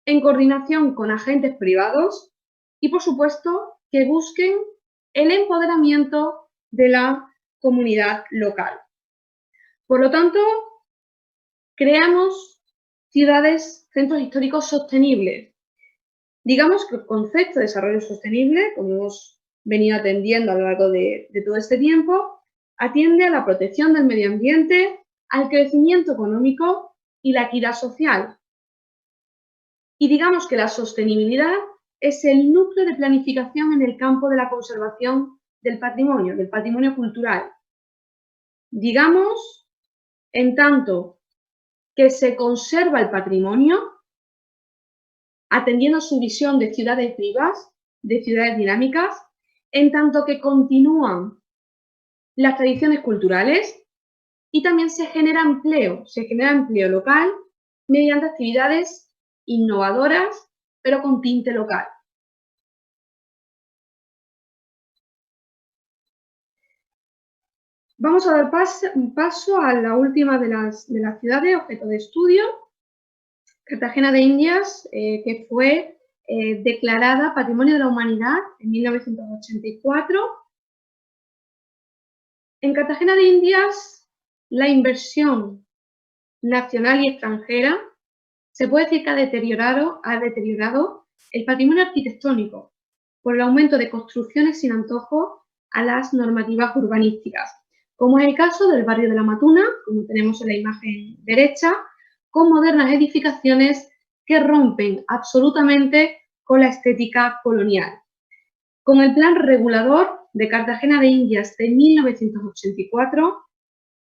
en coordinación con agentes privados y, por supuesto, que busquen el empoderamiento de la comunidad local. Por lo tanto, creamos ciudades, centros históricos sostenibles. Digamos que el concepto de desarrollo sostenible, como hemos venido atendiendo a lo largo de todo este tiempo, atiende a la protección del medio ambiente, al crecimiento económico y la equidad social. Y digamos que la sostenibilidad es el núcleo de planificación en el campo de la conservación del patrimonio cultural. Digamos, en tanto que se conserva el patrimonio, atendiendo a su visión de ciudades vivas, de ciudades dinámicas, en tanto que continúan las tradiciones culturales y también se genera empleo local mediante actividades innovadoras, pero con tinte local. Vamos a dar paso a la última de las ciudades objeto de estudio, Cartagena de Indias, que fue declarada Patrimonio de la Humanidad en 1984. En Cartagena de Indias, la inversión nacional y extranjera se puede decir que ha deteriorado el patrimonio arquitectónico por el aumento de construcciones sin antojo a las normativas urbanísticas, como es el caso del barrio de la Matuna, como tenemos en la imagen derecha, con modernas edificaciones que rompen absolutamente con la estética colonial. Con el Plan Regulador de Cartagena de Indias de 1984,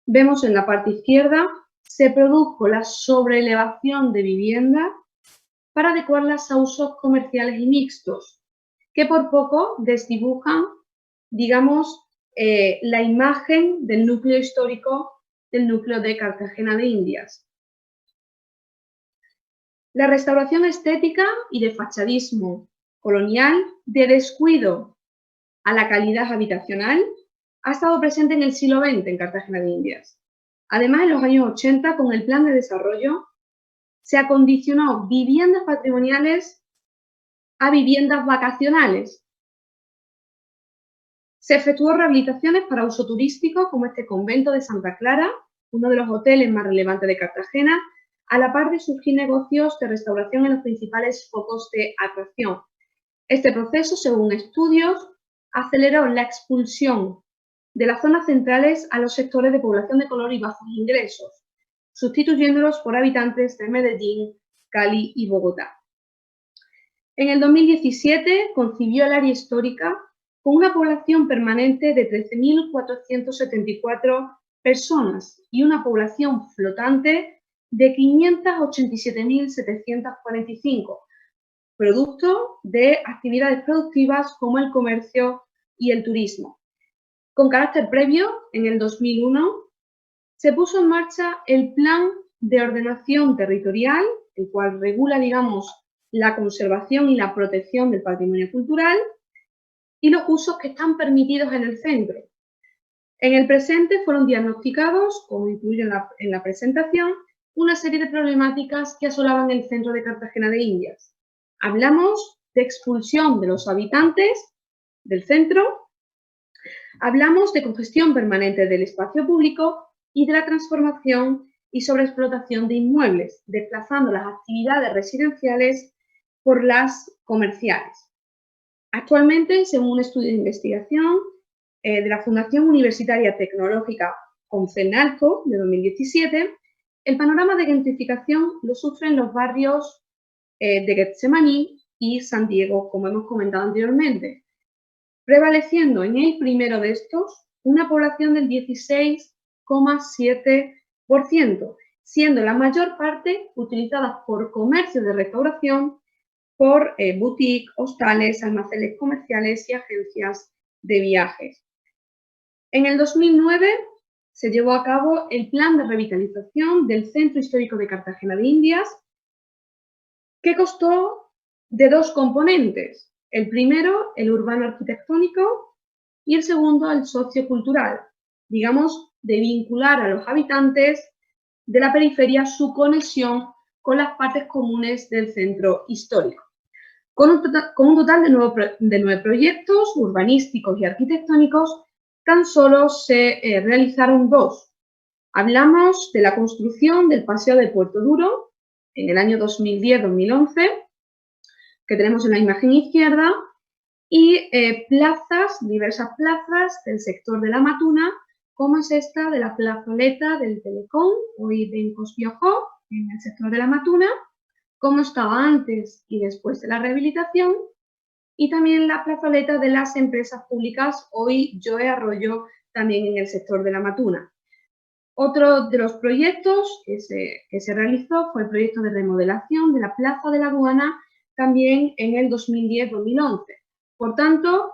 vemos en la parte izquierda, se produjo la sobreelevación de viviendas para adecuarlas a usos comerciales y mixtos, que por poco desdibujan, digamos, la imagen del núcleo histórico, del núcleo de Cartagena de Indias. La restauración estética y de fachadismo colonial, de descuido a la calidad habitacional, ha estado presente en el siglo XX en Cartagena de Indias. Además, en los años 80, con el Plan de Desarrollo, se acondicionó viviendas patrimoniales a viviendas vacacionales. Se efectuó rehabilitaciones para uso turístico, como este convento de Santa Clara, uno de los hoteles más relevantes de Cartagena, a la par de surgir negocios de restauración en los principales focos de atracción. Este proceso, según estudios, aceleró la expulsión de las zonas centrales a los sectores de población de color y bajos ingresos, sustituyéndolos por habitantes de Medellín, Cali y Bogotá. En el 2017 concibió el área histórica con una población permanente de 13.474 personas y una población flotante de 587.745, producto de actividades productivas como el comercio y el turismo. Con carácter previo, en el 2001, se puso en marcha el Plan de Ordenación Territorial, el cual regula, digamos, la conservación y la protección del patrimonio cultural y los usos que están permitidos en el centro. En el presente fueron diagnosticados, como incluye en la presentación, una serie de problemáticas que asolaban el centro de Cartagena de Indias. Hablamos de expulsión de los habitantes del centro, hablamos de congestión permanente del espacio público y de la transformación y sobreexplotación de inmuebles, desplazando las actividades residenciales por las comerciales. Actualmente, según un estudio de investigación de la Fundación Universitaria Tecnológica CONCENALCO de 2017, el panorama de gentrificación lo sufren los barrios de Getsemaní y San Diego, como hemos comentado anteriormente, prevaleciendo en el primero de estos una población del 16,7%, siendo la mayor parte utilizadas por comercios de restauración, por boutiques, hostales, almacenes comerciales y agencias de viajes. En el 2009 se llevó a cabo el plan de revitalización del Centro Histórico de Cartagena de Indias, que constó de dos componentes. El primero, el urbano arquitectónico, y el segundo, el sociocultural, digamos, de vincular a los habitantes de la periferia su conexión con las partes comunes del centro histórico. Con un total de 9 proyectos urbanísticos y arquitectónicos, tan solo se realizaron 2. Hablamos de la construcción del Paseo de Puerto Duro en el año 2010-2011, que tenemos en la imagen izquierda, y diversas plazas del sector de la Matuna, como es esta de la plazoleta del Telecom, hoy Bencos Biojó, en el sector de la Matuna, como estaba antes y después de la rehabilitación, y también la plazoleta de las empresas públicas, hoy Joe Arroyo, también en el sector de la Matuna. Otro de los proyectos que se realizó fue el proyecto de remodelación de la Plaza de la Aduana, también en el 2010-2011. Por tanto,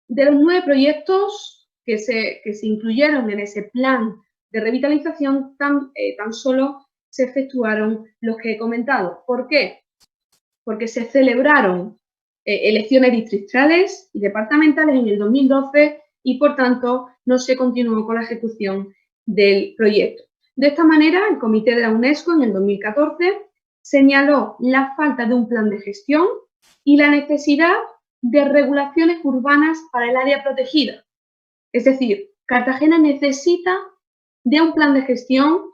de los 9 proyectos que se incluyeron en ese plan de revitalización, tan solo se efectuaron los que he comentado. ¿Por qué? Porque se celebraron elecciones distritales y departamentales en el 2012 y, por tanto, no se continuó con la ejecución del proyecto. De esta manera, el Comité de la UNESCO en el 2014 señaló la falta de un plan de gestión y la necesidad de regulaciones urbanas para el área protegida. Es decir, Cartagena necesita de un plan de gestión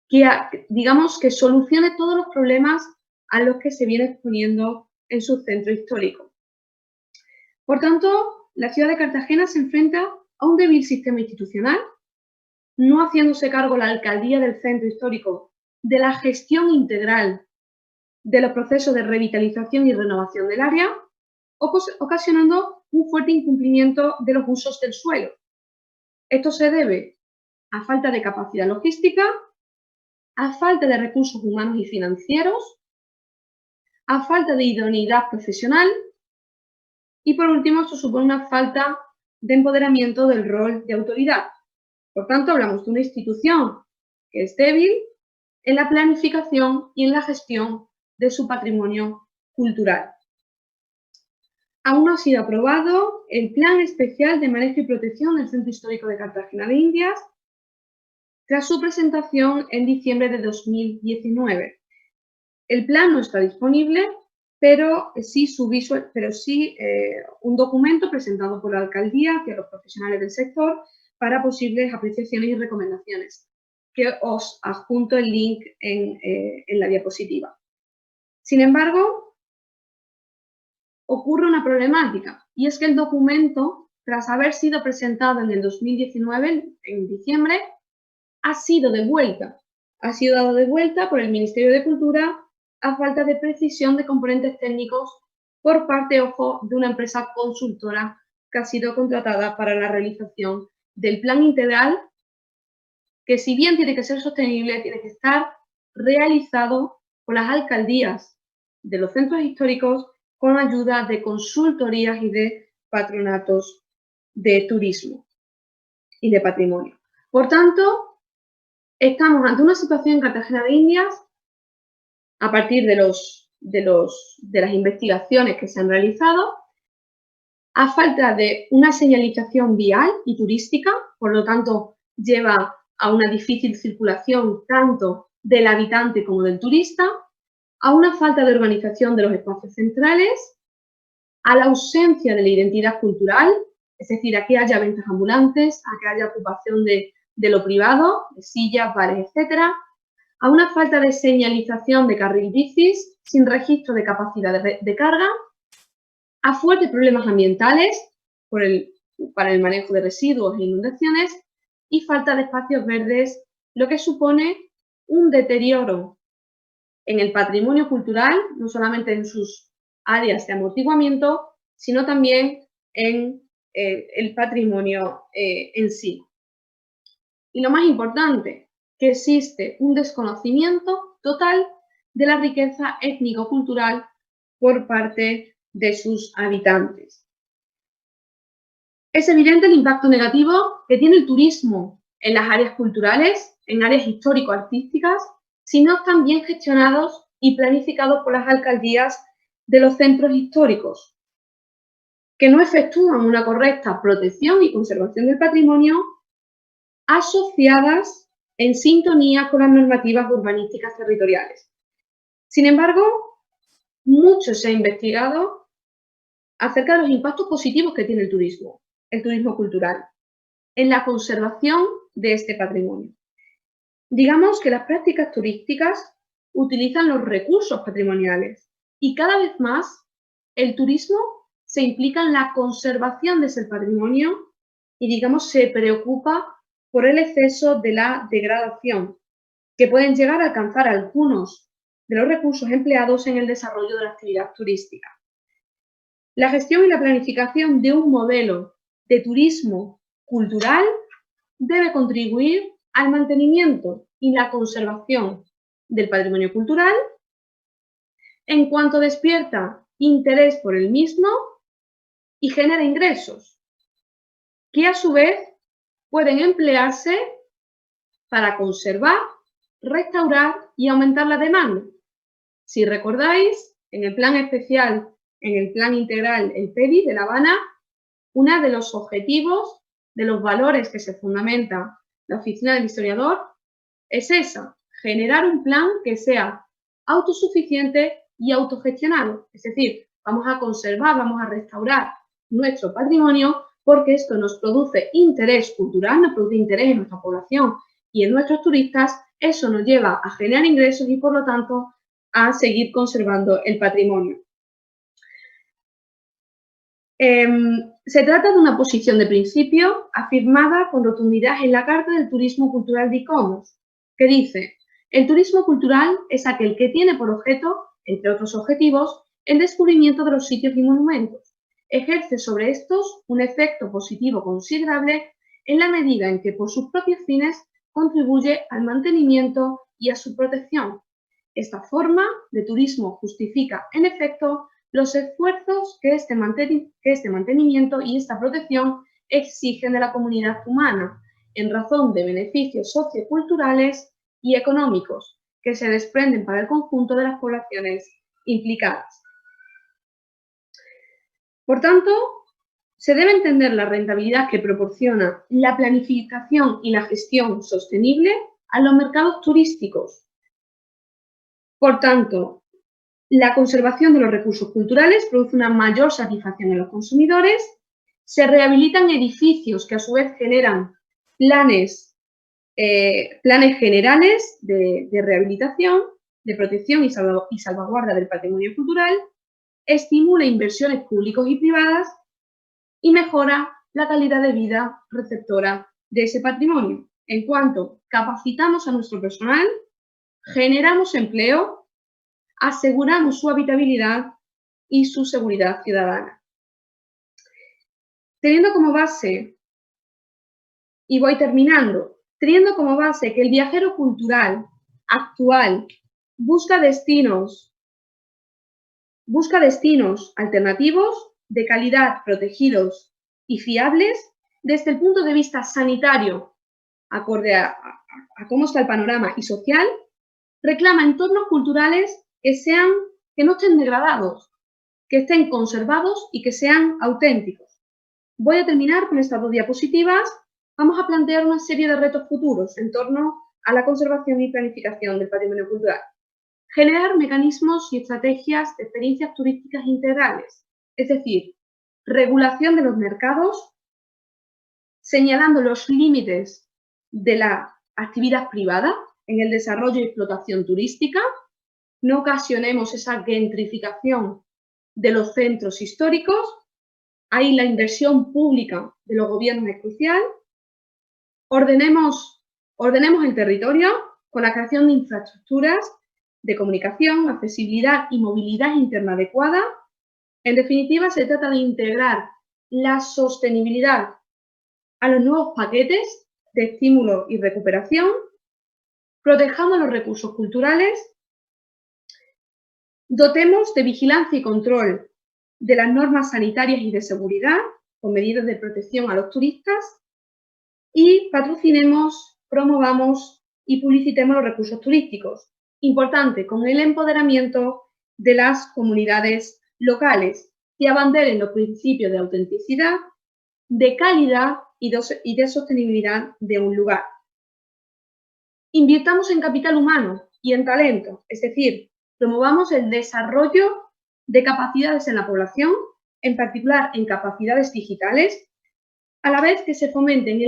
que, digamos, que solucione todos los problemas a los que se viene exponiendo en su centro histórico. Por tanto, la ciudad de Cartagena se enfrenta a un débil sistema institucional, no haciéndose cargo la alcaldía del centro histórico de la gestión integral de los procesos de revitalización y renovación del área, ocasionando un fuerte incumplimiento de los usos del suelo. Esto se debe a falta de capacidad logística, a falta de recursos humanos y financieros, a falta de idoneidad profesional y, por último, esto supone una falta de empoderamiento del rol de autoridad. Por tanto, hablamos de una institución que es débil en la planificación y en la gestión de su patrimonio cultural. Aún no ha sido aprobado el Plan Especial de Manejo y Protección del Centro Histórico de Cartagena de Indias tras su presentación en diciembre de 2019. El plan no está disponible, pero sí un documento presentado por la alcaldía hacia los profesionales del sector para posibles apreciaciones y recomendaciones, que os adjunto el link en la diapositiva. Sin embargo, ocurre una problemática, y es que el documento, tras haber sido presentado en el 2019, en diciembre, ha sido dado de vuelta por el Ministerio de Cultura a falta de precisión de componentes técnicos por parte, ojo, de una empresa consultora que ha sido contratada para la realización del plan integral, que si bien tiene que ser sostenible, tiene que estar realizado por las alcaldías de los centros históricos con ayuda de consultorías y de patronatos de turismo y de patrimonio. Por tanto, estamos ante una situación en Cartagena de Indias, a partir de las investigaciones que se han realizado, a falta de una señalización vial y turística, por lo tanto, lleva a una difícil circulación tanto del habitante como del turista, a una falta de organización de los espacios centrales, a la ausencia de la identidad cultural, es decir, a que haya ventas ambulantes, a que haya ocupación de lo privado, de sillas, bares, etcétera, a una falta de señalización de carril bicis sin registro de capacidad de carga, a fuertes problemas ambientales para el manejo de residuos e inundaciones y falta de espacios verdes, lo que supone un deterioro en el patrimonio cultural, no solamente en sus áreas de amortiguamiento, sino también en el patrimonio en sí. Y lo más importante, que existe un desconocimiento total de la riqueza étnico-cultural por parte de sus habitantes. Es evidente el impacto negativo que tiene el turismo en las áreas culturales, en áreas histórico-artísticas, si no están bien gestionados y planificados por las alcaldías de los centros históricos, que no efectúan una correcta protección y conservación del patrimonio asociadas en sintonía con las normativas urbanísticas territoriales. Sin embargo, mucho se ha investigado acerca de los impactos positivos que tiene el turismo cultural, en la conservación de este patrimonio. Digamos que las prácticas turísticas utilizan los recursos patrimoniales y cada vez más el turismo se implica en la conservación de ese patrimonio y, digamos, se preocupa por el exceso de la degradación, que pueden llegar a alcanzar algunos de los recursos empleados en el desarrollo de la actividad turística. La gestión y la planificación de un modelo de turismo cultural debe contribuir al mantenimiento y la conservación del patrimonio cultural en cuanto despierta interés por el mismo y genera ingresos, que a su vez pueden emplearse para conservar, restaurar y aumentar la demanda. Si recordáis, en el plan especial, en el plan integral, el PEDI de La Habana, uno de los objetivos, de los valores que se fundamenta la Oficina del Historiador, es esa, generar un plan que sea autosuficiente y autogestionado. Es decir, vamos a conservar, vamos a restaurar nuestro patrimonio porque esto nos produce interés cultural, nos produce interés en nuestra población y en nuestros turistas. Eso nos lleva a generar ingresos y, por lo tanto, a seguir conservando el patrimonio. Se trata de una posición de principio afirmada con rotundidad en la Carta del Turismo Cultural de ICOMOS, que dice: el turismo cultural es aquel que tiene por objeto, entre otros objetivos, el descubrimiento de los sitios y monumentos. Ejerce sobre estos un efecto positivo considerable en la medida en que por sus propios fines contribuye al mantenimiento y a su protección. Esta forma de turismo justifica, en efecto, los esfuerzos que este mantenimiento y esta protección exigen de la comunidad humana, en razón de beneficios socioculturales y económicos que se desprenden para el conjunto de las poblaciones implicadas. Por tanto, se debe entender la rentabilidad que proporciona la planificación y la gestión sostenible a los mercados turísticos. Por tanto, la conservación de los recursos culturales produce una mayor satisfacción en los consumidores, se rehabilitan edificios que a su vez generan planes generales de rehabilitación, de protección y salvaguarda del patrimonio cultural, estimula inversiones públicas y privadas y mejora la calidad de vida receptora de ese patrimonio. En cuanto capacitamos a nuestro personal, generamos empleo, aseguramos su habitabilidad y su seguridad ciudadana. Teniendo como base, y voy terminando, teniendo como base que el viajero cultural actual busca destinos alternativos de calidad, protegidos y fiables desde el punto de vista sanitario, acorde a cómo está el panorama, y social, reclama entornos culturales que no estén degradados, que estén conservados y que sean auténticos. Voy a terminar con estas dos diapositivas. Vamos a plantear una serie de retos futuros en torno a la conservación y planificación del patrimonio cultural. Generar mecanismos y estrategias de experiencias turísticas integrales, es decir, regulación de los mercados, señalando los límites de la actividad privada en el desarrollo y explotación turística. No ocasionemos esa gentrificación de los centros históricos. Ahí la inversión pública de los gobiernos es crucial. Ordenemos el territorio con la creación de infraestructuras de comunicación, accesibilidad y movilidad interna adecuada. En definitiva, se trata de integrar la sostenibilidad a los nuevos paquetes de estímulo y recuperación. Protejamos los recursos culturales. Dotemos de vigilancia y control de las normas sanitarias y de seguridad con medidas de protección a los turistas y patrocinemos, promovamos y publicitemos los recursos turísticos. Importante, con el empoderamiento de las comunidades locales que abanderen los principios de autenticidad, de calidad y de sostenibilidad de un lugar. Invirtamos en capital humano y en talento, es decir, promovamos el desarrollo de capacidades en la población, en particular en capacidades digitales, a la vez que se fomenten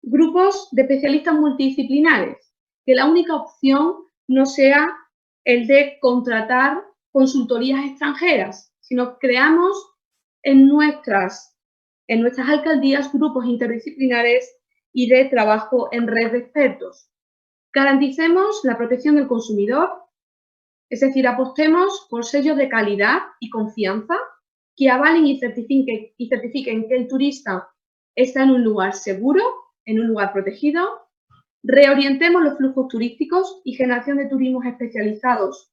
grupos de especialistas multidisciplinares, que la única opción no sea el de contratar consultorías extranjeras, sino creamos en nuestras alcaldías grupos interdisciplinares y de trabajo en red de expertos. Garanticemos la protección del consumidor, es decir, apostemos por sellos de calidad y confianza que avalen y certifiquen que el turista está en un lugar seguro, en un lugar protegido. Reorientemos los flujos turísticos y generación de turismos especializados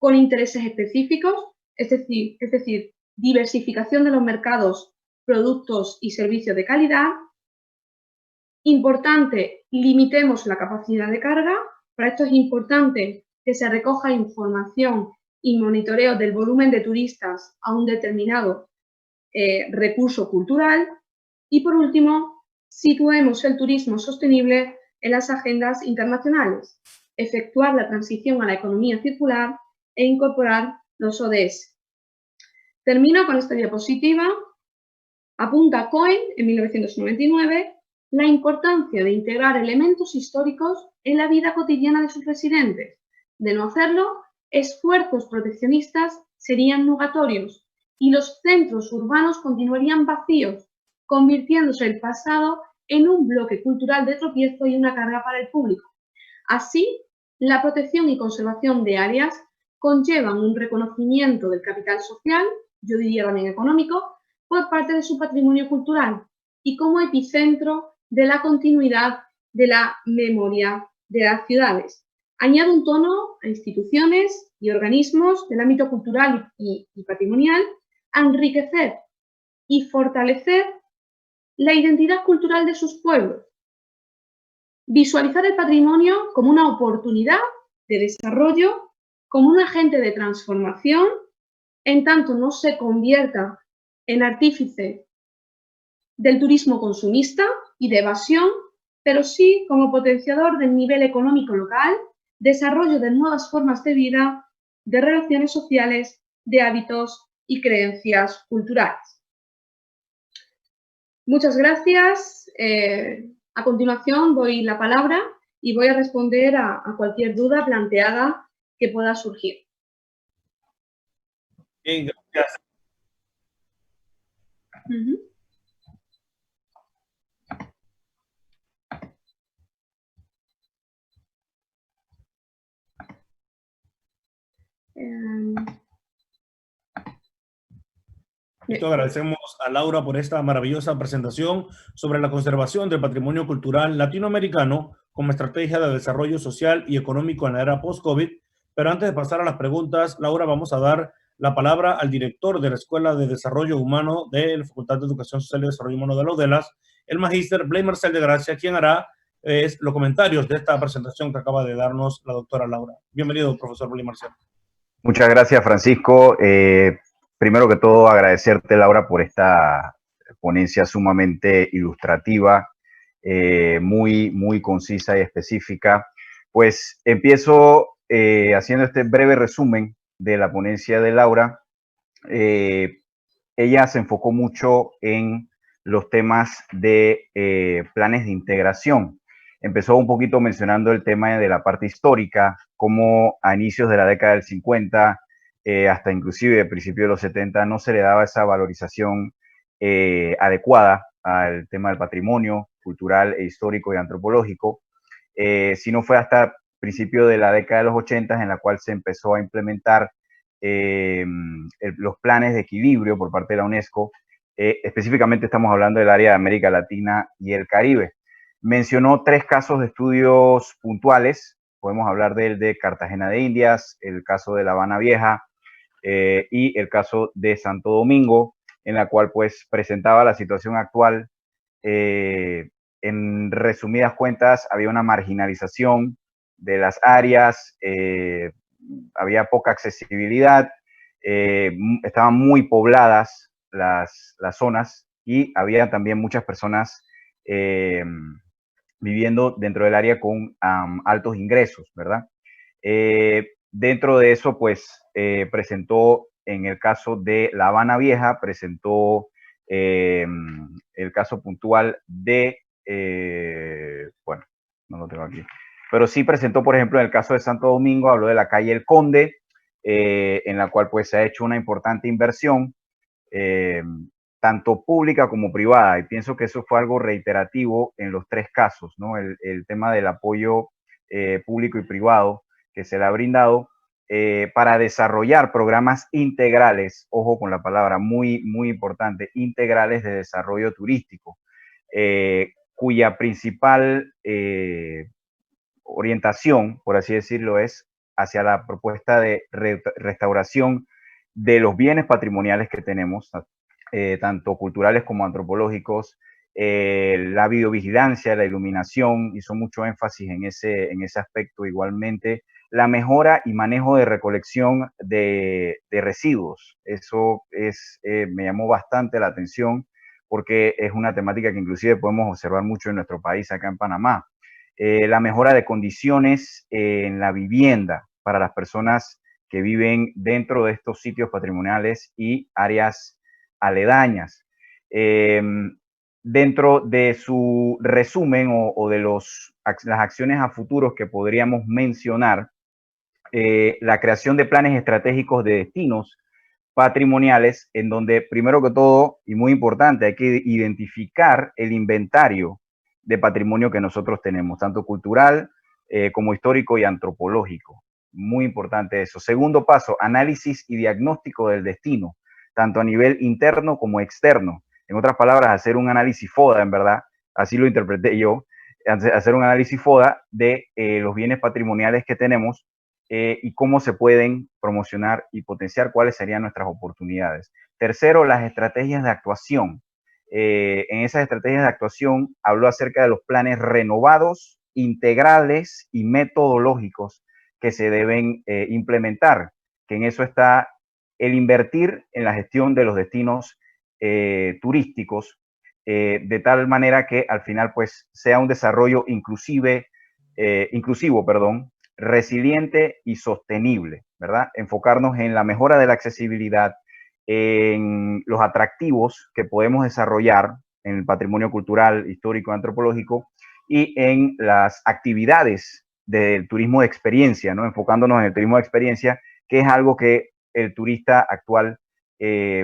con intereses específicos, es decir, diversificación de los mercados, productos y servicios de calidad. Importante, limitemos la capacidad de carga. Para esto es importante que se recoja información y monitoreo del volumen de turistas a un determinado recurso cultural. Y por último, situemos el turismo sostenible en las agendas internacionales, efectuar la transición a la economía circular e incorporar los ODS. Termino con esta diapositiva. Apunta Cohen en 1999 la importancia de integrar elementos históricos en la vida cotidiana de sus residentes. De no hacerlo, esfuerzos proteccionistas serían nugatorios y los centros urbanos continuarían vacíos, convirtiéndose el pasado en un bloque cultural de tropiezo y una carga para el público. Así, la protección y conservación de áreas conllevan un reconocimiento del capital social, yo diría también económico, por parte de su patrimonio cultural y como epicentro de la continuidad de la memoria de las ciudades. Añade un tono a instituciones y organismos del ámbito cultural y patrimonial a enriquecer y fortalecer la identidad cultural de sus pueblos. Visualizar el patrimonio como una oportunidad de desarrollo, como un agente de transformación, en tanto no se convierta en artífice del turismo consumista y de evasión, pero sí como potenciador del nivel económico local, desarrollo de nuevas formas de vida, de relaciones sociales, de hábitos y creencias culturales. Muchas gracias. A continuación doy la palabra y voy a responder a cualquier duda planteada que pueda surgir. Bien, gracias. Agradecemos a Laura por esta maravillosa presentación sobre la conservación del patrimonio cultural latinoamericano como estrategia de desarrollo social y económico en la era post-COVID. Pero antes de pasar a las preguntas, Laura, vamos a dar la palabra al director de la Escuela de Desarrollo Humano de la Facultad de Educación Social y Desarrollo Humano de la UDELAS, el magíster Blay Marcel de Gracia, quien hará los comentarios de esta presentación que acaba de darnos la doctora Laura. Bienvenido, profesor Blay Marcel. Muchas gracias, Francisco. Primero que todo, agradecerte, Laura, por esta ponencia sumamente ilustrativa, muy concisa y específica. Pues empiezo haciendo este breve resumen de la ponencia de Laura. Ella se enfocó mucho en los temas de planes de integración. Empezó un poquito mencionando el tema de la parte histórica, como a inicios de la década del 50, hasta inclusive a principios de los 70, no se le daba esa valorización adecuada al tema del patrimonio cultural e histórico y antropológico, sino fue hasta principios de la década de los 80 en la cual se empezó a implementar los planes de equilibrio por parte de la UNESCO. Específicamente estamos hablando del área de América Latina y el Caribe. Mencionó 3 casos de estudios puntuales. Podemos hablar del de Cartagena de Indias, el caso de La Habana Vieja y el caso de Santo Domingo, en la cual pues presentaba la situación actual. En resumidas cuentas, había una marginalización de las áreas, había poca accesibilidad, estaban muy pobladas las zonas y había también muchas personas viviendo dentro del área con altos ingresos, ¿verdad? Dentro de eso, pues, presentó, en el caso de La Habana Vieja, presentó el caso puntual de, bueno, no lo tengo aquí, pero sí presentó, por ejemplo, en el caso de Santo Domingo, habló de la calle El Conde, en la cual pues se ha hecho una importante inversión, tanto pública como privada, y pienso que eso fue algo reiterativo en los tres casos, ¿no? El tema del apoyo público y privado que se le ha brindado para desarrollar programas integrales, ojo con la palabra, muy, muy importante, integrales de desarrollo turístico, cuya principal orientación, por así decirlo, es hacia la propuesta de restauración de los bienes patrimoniales que tenemos, tanto culturales como antropológicos, la videovigilancia, la iluminación, hizo mucho énfasis en ese aspecto. Igualmente, la mejora y manejo de recolección de residuos. Eso me llamó bastante la atención porque es una temática que inclusive podemos observar mucho en nuestro país, acá en Panamá. La mejora de condiciones en la vivienda para las personas que viven dentro de estos sitios patrimoniales y áreas aledañas. Dentro de su resumen o de las acciones a futuros que podríamos mencionar, la creación de planes estratégicos de destinos patrimoniales, en donde primero que todo, y muy importante, hay que identificar el inventario de patrimonio que nosotros tenemos, tanto cultural como histórico y antropológico. Muy importante eso. Segundo paso, análisis y diagnóstico del destino, tanto a nivel interno como externo. En otras palabras, hacer un análisis FODA, en verdad, así lo interpreté yo, hacer un análisis FODA de los bienes patrimoniales que tenemos y cómo se pueden promocionar y potenciar, cuáles serían nuestras oportunidades. Tercero, las estrategias de actuación. En esas estrategias de actuación habló acerca de los planes renovados, integrales y metodológicos que se deben implementar, que en eso está el invertir en la gestión de los destinos turísticos, de tal manera que al final pues sea un desarrollo inclusivo, resiliente y sostenible, ¿verdad? Enfocarnos en la mejora de la accesibilidad, en los atractivos que podemos desarrollar en el patrimonio cultural, histórico, antropológico y en las actividades del turismo de experiencia, ¿no? Enfocándonos en el turismo de experiencia, que es algo que el turista actual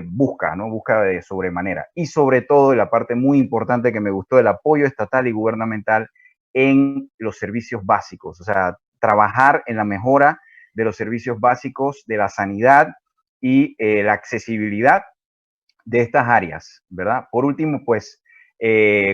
busca, ¿no? Busca de sobremanera. Y sobre todo, la parte muy importante que me gustó, el apoyo estatal y gubernamental en los servicios básicos, o sea, trabajar en la mejora de los servicios básicos de la sanidad y la accesibilidad de estas áreas, ¿verdad? Por último, pues,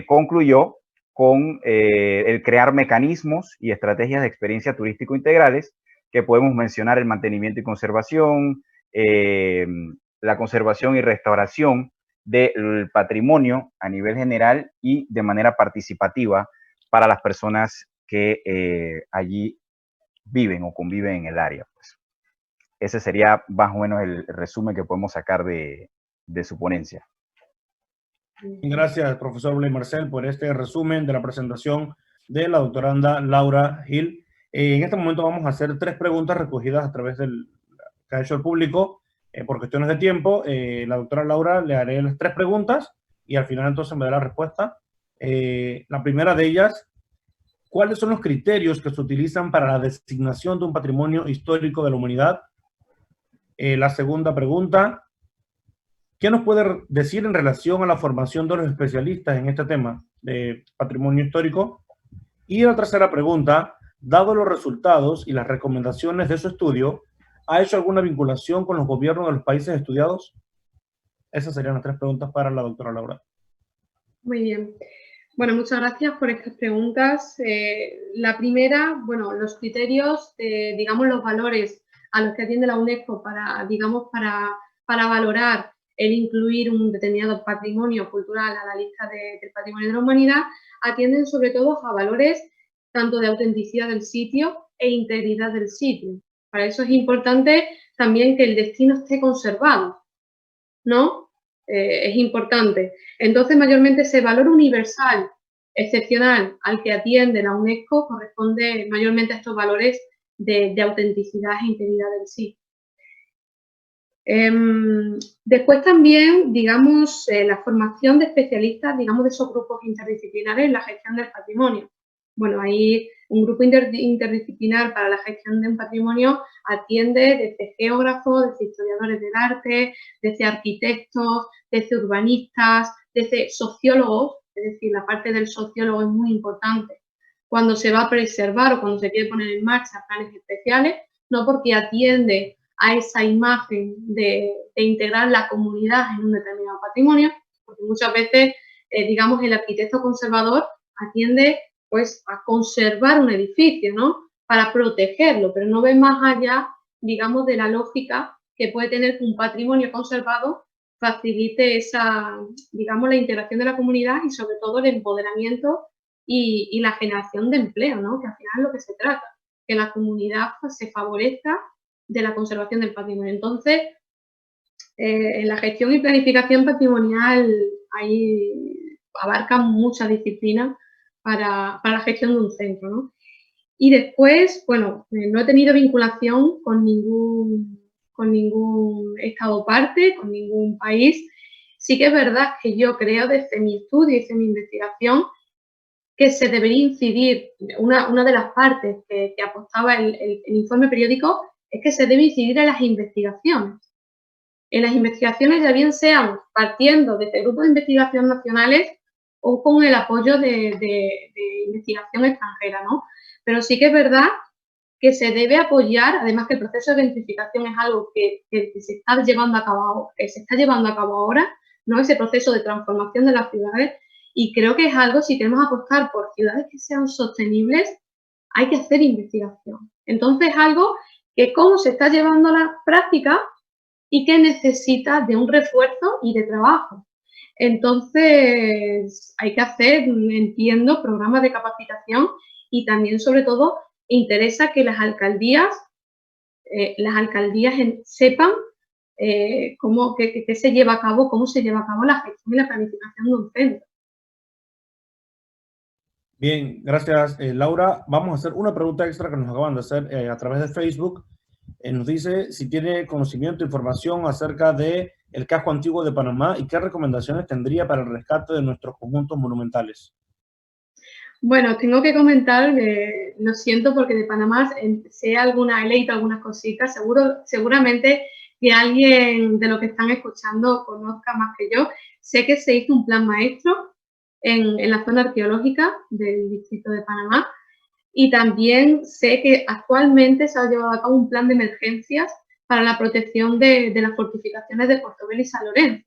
concluyó con el crear mecanismos y estrategias de experiencia turístico integrales, que podemos mencionar el mantenimiento y conservación, la conservación y restauración del patrimonio a nivel general y de manera participativa para las personas que allí viven o conviven en el área. Pues. Ese sería más o menos el resumen que podemos sacar de su ponencia. Gracias, profesor Blay Marcel, por este resumen de la presentación de la doctoranda Laura Hill. En este momento vamos a hacer 3 preguntas recogidas a través del que ha hecho el público. Por cuestiones de tiempo, la doctora Laura le haré las 3 preguntas y al final entonces me da la respuesta. La primera de ellas, ¿cuáles son los criterios que se utilizan para la designación de un patrimonio histórico de la humanidad? La segunda pregunta, ¿qué nos puede decir en relación a la formación de los especialistas en este tema de patrimonio histórico? Y la tercera pregunta, dado los resultados y las recomendaciones de su estudio, ¿ha hecho alguna vinculación con los gobiernos de los países estudiados? Esas serían las 3 preguntas para la doctora Laura. Muy bien. Bueno, muchas gracias por estas preguntas. La primera, bueno, los criterios, digamos, los valores a los que atiende la UNESCO para valorar el incluir un determinado patrimonio cultural a la lista del patrimonio de la humanidad, atienden sobre todo a valores tanto de autenticidad del sitio e integridad del sitio. Para eso es importante también que el destino esté conservado, ¿no? Es importante. Entonces, mayormente ese valor universal, excepcional, al que atiende la UNESCO, corresponde mayormente a estos valores de autenticidad e integridad del sitio. Después también, digamos, la formación de especialistas, digamos, de esos grupos interdisciplinares en la gestión del patrimonio. Bueno, ahí un grupo interdisciplinar para la gestión de un patrimonio atiende desde geógrafos, desde historiadores del arte, desde arquitectos, desde urbanistas, desde sociólogos, es decir, la parte del sociólogo es muy importante cuando se va a preservar o cuando se quiere poner en marcha planes especiales, no porque atiende a esa imagen de integrar la comunidad en un determinado patrimonio, porque muchas veces, digamos, el arquitecto conservador atiende pues a conservar un edificio, ¿no? Para protegerlo, pero no ve más allá, digamos, de la lógica que puede tener que un patrimonio conservado facilite esa, digamos, la integración de la comunidad y sobre todo el empoderamiento y la generación de empleo, ¿no? Que al final es lo que se trata, que la comunidad pues, se favorezca de la conservación del patrimonio. Entonces, en la gestión y planificación patrimonial ahí abarcan muchas disciplinas para la gestión de un centro, ¿no? Y después, bueno, no he tenido vinculación con ningún estado parte, con ningún país. Sí que es verdad que yo creo desde mi estudio y desde mi investigación que se debería incidir, una de las partes que apostaba el informe periódico es que se debe incidir en las investigaciones. En las investigaciones, ya bien sean partiendo desde grupos de investigación nacionales o con el apoyo de investigación extranjera, ¿no? Pero sí que es verdad que se debe apoyar, además que el proceso de identificación es algo que se está llevando a cabo ahora, ¿no? Ese proceso de transformación de las ciudades, y creo que es algo, si queremos apostar por ciudades que sean sostenibles, hay que hacer investigación. Entonces, es algo que cómo se está llevando a la práctica y que necesita de un refuerzo y de trabajo. Entonces, hay que hacer, entiendo, programas de capacitación y también, sobre todo, interesa que las alcaldías sepan qué se lleva a cabo, cómo se lleva a cabo la gestión y la planificación de un centro. Bien, gracias, Laura. Vamos a hacer una pregunta extra que nos acaban de hacer a través de Facebook. Nos dice si tiene conocimiento, información acerca de el casco antiguo de Panamá y qué recomendaciones tendría para el rescate de nuestros conjuntos monumentales. Bueno, tengo que comentar, lo siento porque de Panamá he leído algunas cositas, seguramente que alguien de los que están escuchando conozca más que yo. Sé que se hizo un plan maestro en la zona arqueológica del distrito de Panamá y también sé que actualmente se ha llevado a cabo un plan de emergencias para la protección de las fortificaciones de Portobelo y San Lorenzo.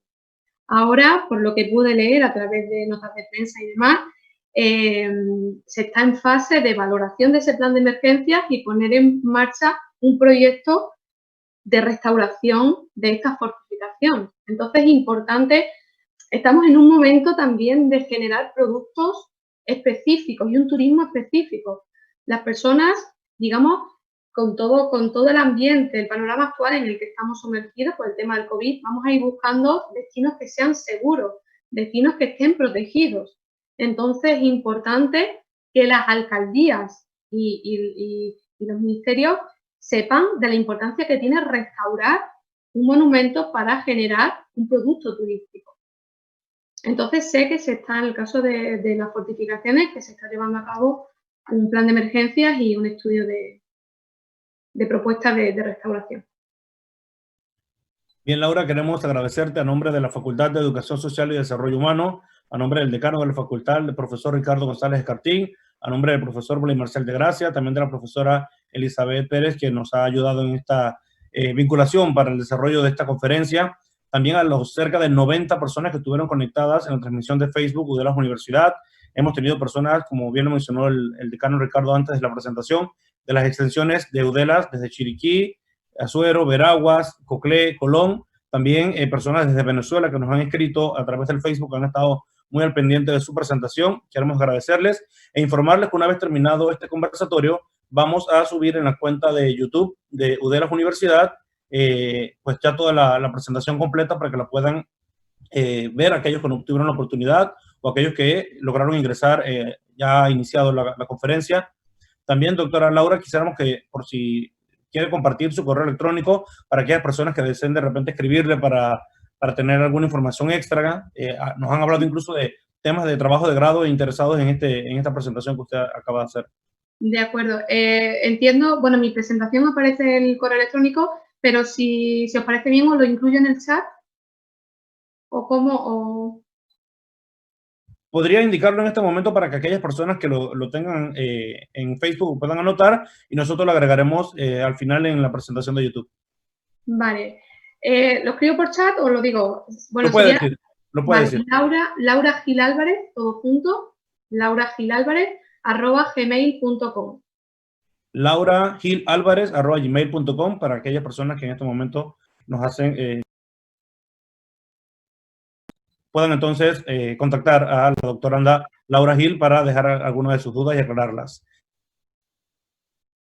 Ahora, por lo que pude leer a través de notas de prensa y demás, se está en fase de valoración de ese plan de emergencias y poner en marcha un proyecto de restauración de estas fortificaciones. Entonces, es importante, estamos en un momento también de generar productos específicos y un turismo específico. Las personas, digamos, con todo el ambiente, el panorama actual en el que estamos sumergidos por el tema del COVID, vamos a ir buscando destinos que sean seguros, destinos que estén protegidos. Entonces, es importante que las alcaldías y los ministerios sepan de la importancia que tiene restaurar un monumento para generar un producto turístico. Entonces, sé que se está, en el caso de las fortificaciones, que se está llevando a cabo un plan de emergencias y un estudio de propuestas de restauración. Bien, Laura, queremos agradecerte a nombre de la Facultad de Educación Social y Desarrollo Humano, a nombre del decano de la facultad, el profesor Ricardo González Escartín, a nombre del profesor Blay Marcel de Gracia, también de la profesora Elizabeth Pérez, que nos ha ayudado en esta vinculación para el desarrollo de esta conferencia. También a los cerca de 90 personas que estuvieron conectadas en la transmisión de Facebook Uddelas Universidad. Hemos tenido personas, como bien lo mencionó el decano Ricardo antes de la presentación, de las extensiones de Uddelas, desde Chiriquí, Azuero, Veraguas, Coclé, Colón. También personas desde Venezuela que nos han escrito a través del Facebook, han estado muy al pendiente de su presentación. Queremos agradecerles e informarles que una vez terminado este conversatorio, vamos a subir en la cuenta de YouTube de Udelas Universidad, pues ya toda la presentación completa para que la puedan ver aquellos que no tuvieron la oportunidad o aquellos que lograron ingresar ya ha iniciado la conferencia. También, doctora Laura, quisiéramos que, por si quiere compartir su correo electrónico para aquellas personas que deseen de repente escribirle para tener alguna información extra. Nos han hablado incluso de temas de trabajo de grado interesados en esta presentación que usted acaba de hacer. De acuerdo. Entiendo, bueno, mi presentación aparece en el correo electrónico, pero si os parece bien, os lo incluyo en el chat. ¿O cómo? O... Podría indicarlo en este momento para que aquellas personas que lo tengan en Facebook puedan anotar y nosotros lo agregaremos al final en la presentación de YouTube. Vale. ¿Lo escribo por chat o lo digo? Bueno, lo puede decir. Lo puede decir. Laura Gil Álvarez, todo junto. Laura Gil Álvarez, @gmail.com. Laura Gil Álvarez, @gmail.com para aquellas personas que en este momento nos hacen... puedan entonces contactar a la doctora Laura Gil para dejar algunas de sus dudas y aclararlas.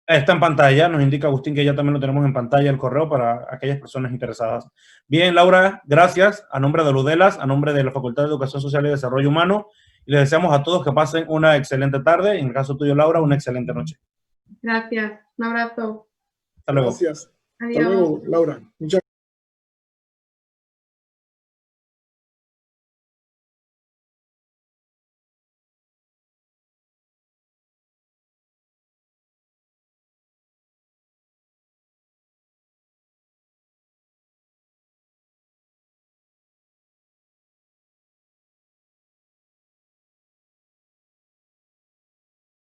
Está en pantalla, nos indica Agustín que ya también lo tenemos en pantalla el correo para aquellas personas interesadas. Bien, Laura, gracias a nombre de Udelas, a nombre de la Facultad de Educación Social y Desarrollo Humano, y les deseamos a todos que pasen una excelente tarde, en el caso tuyo, Laura, una excelente noche. Gracias, un abrazo. Hasta luego. Gracias. Adiós. Hasta luego, Laura. Muchas gracias.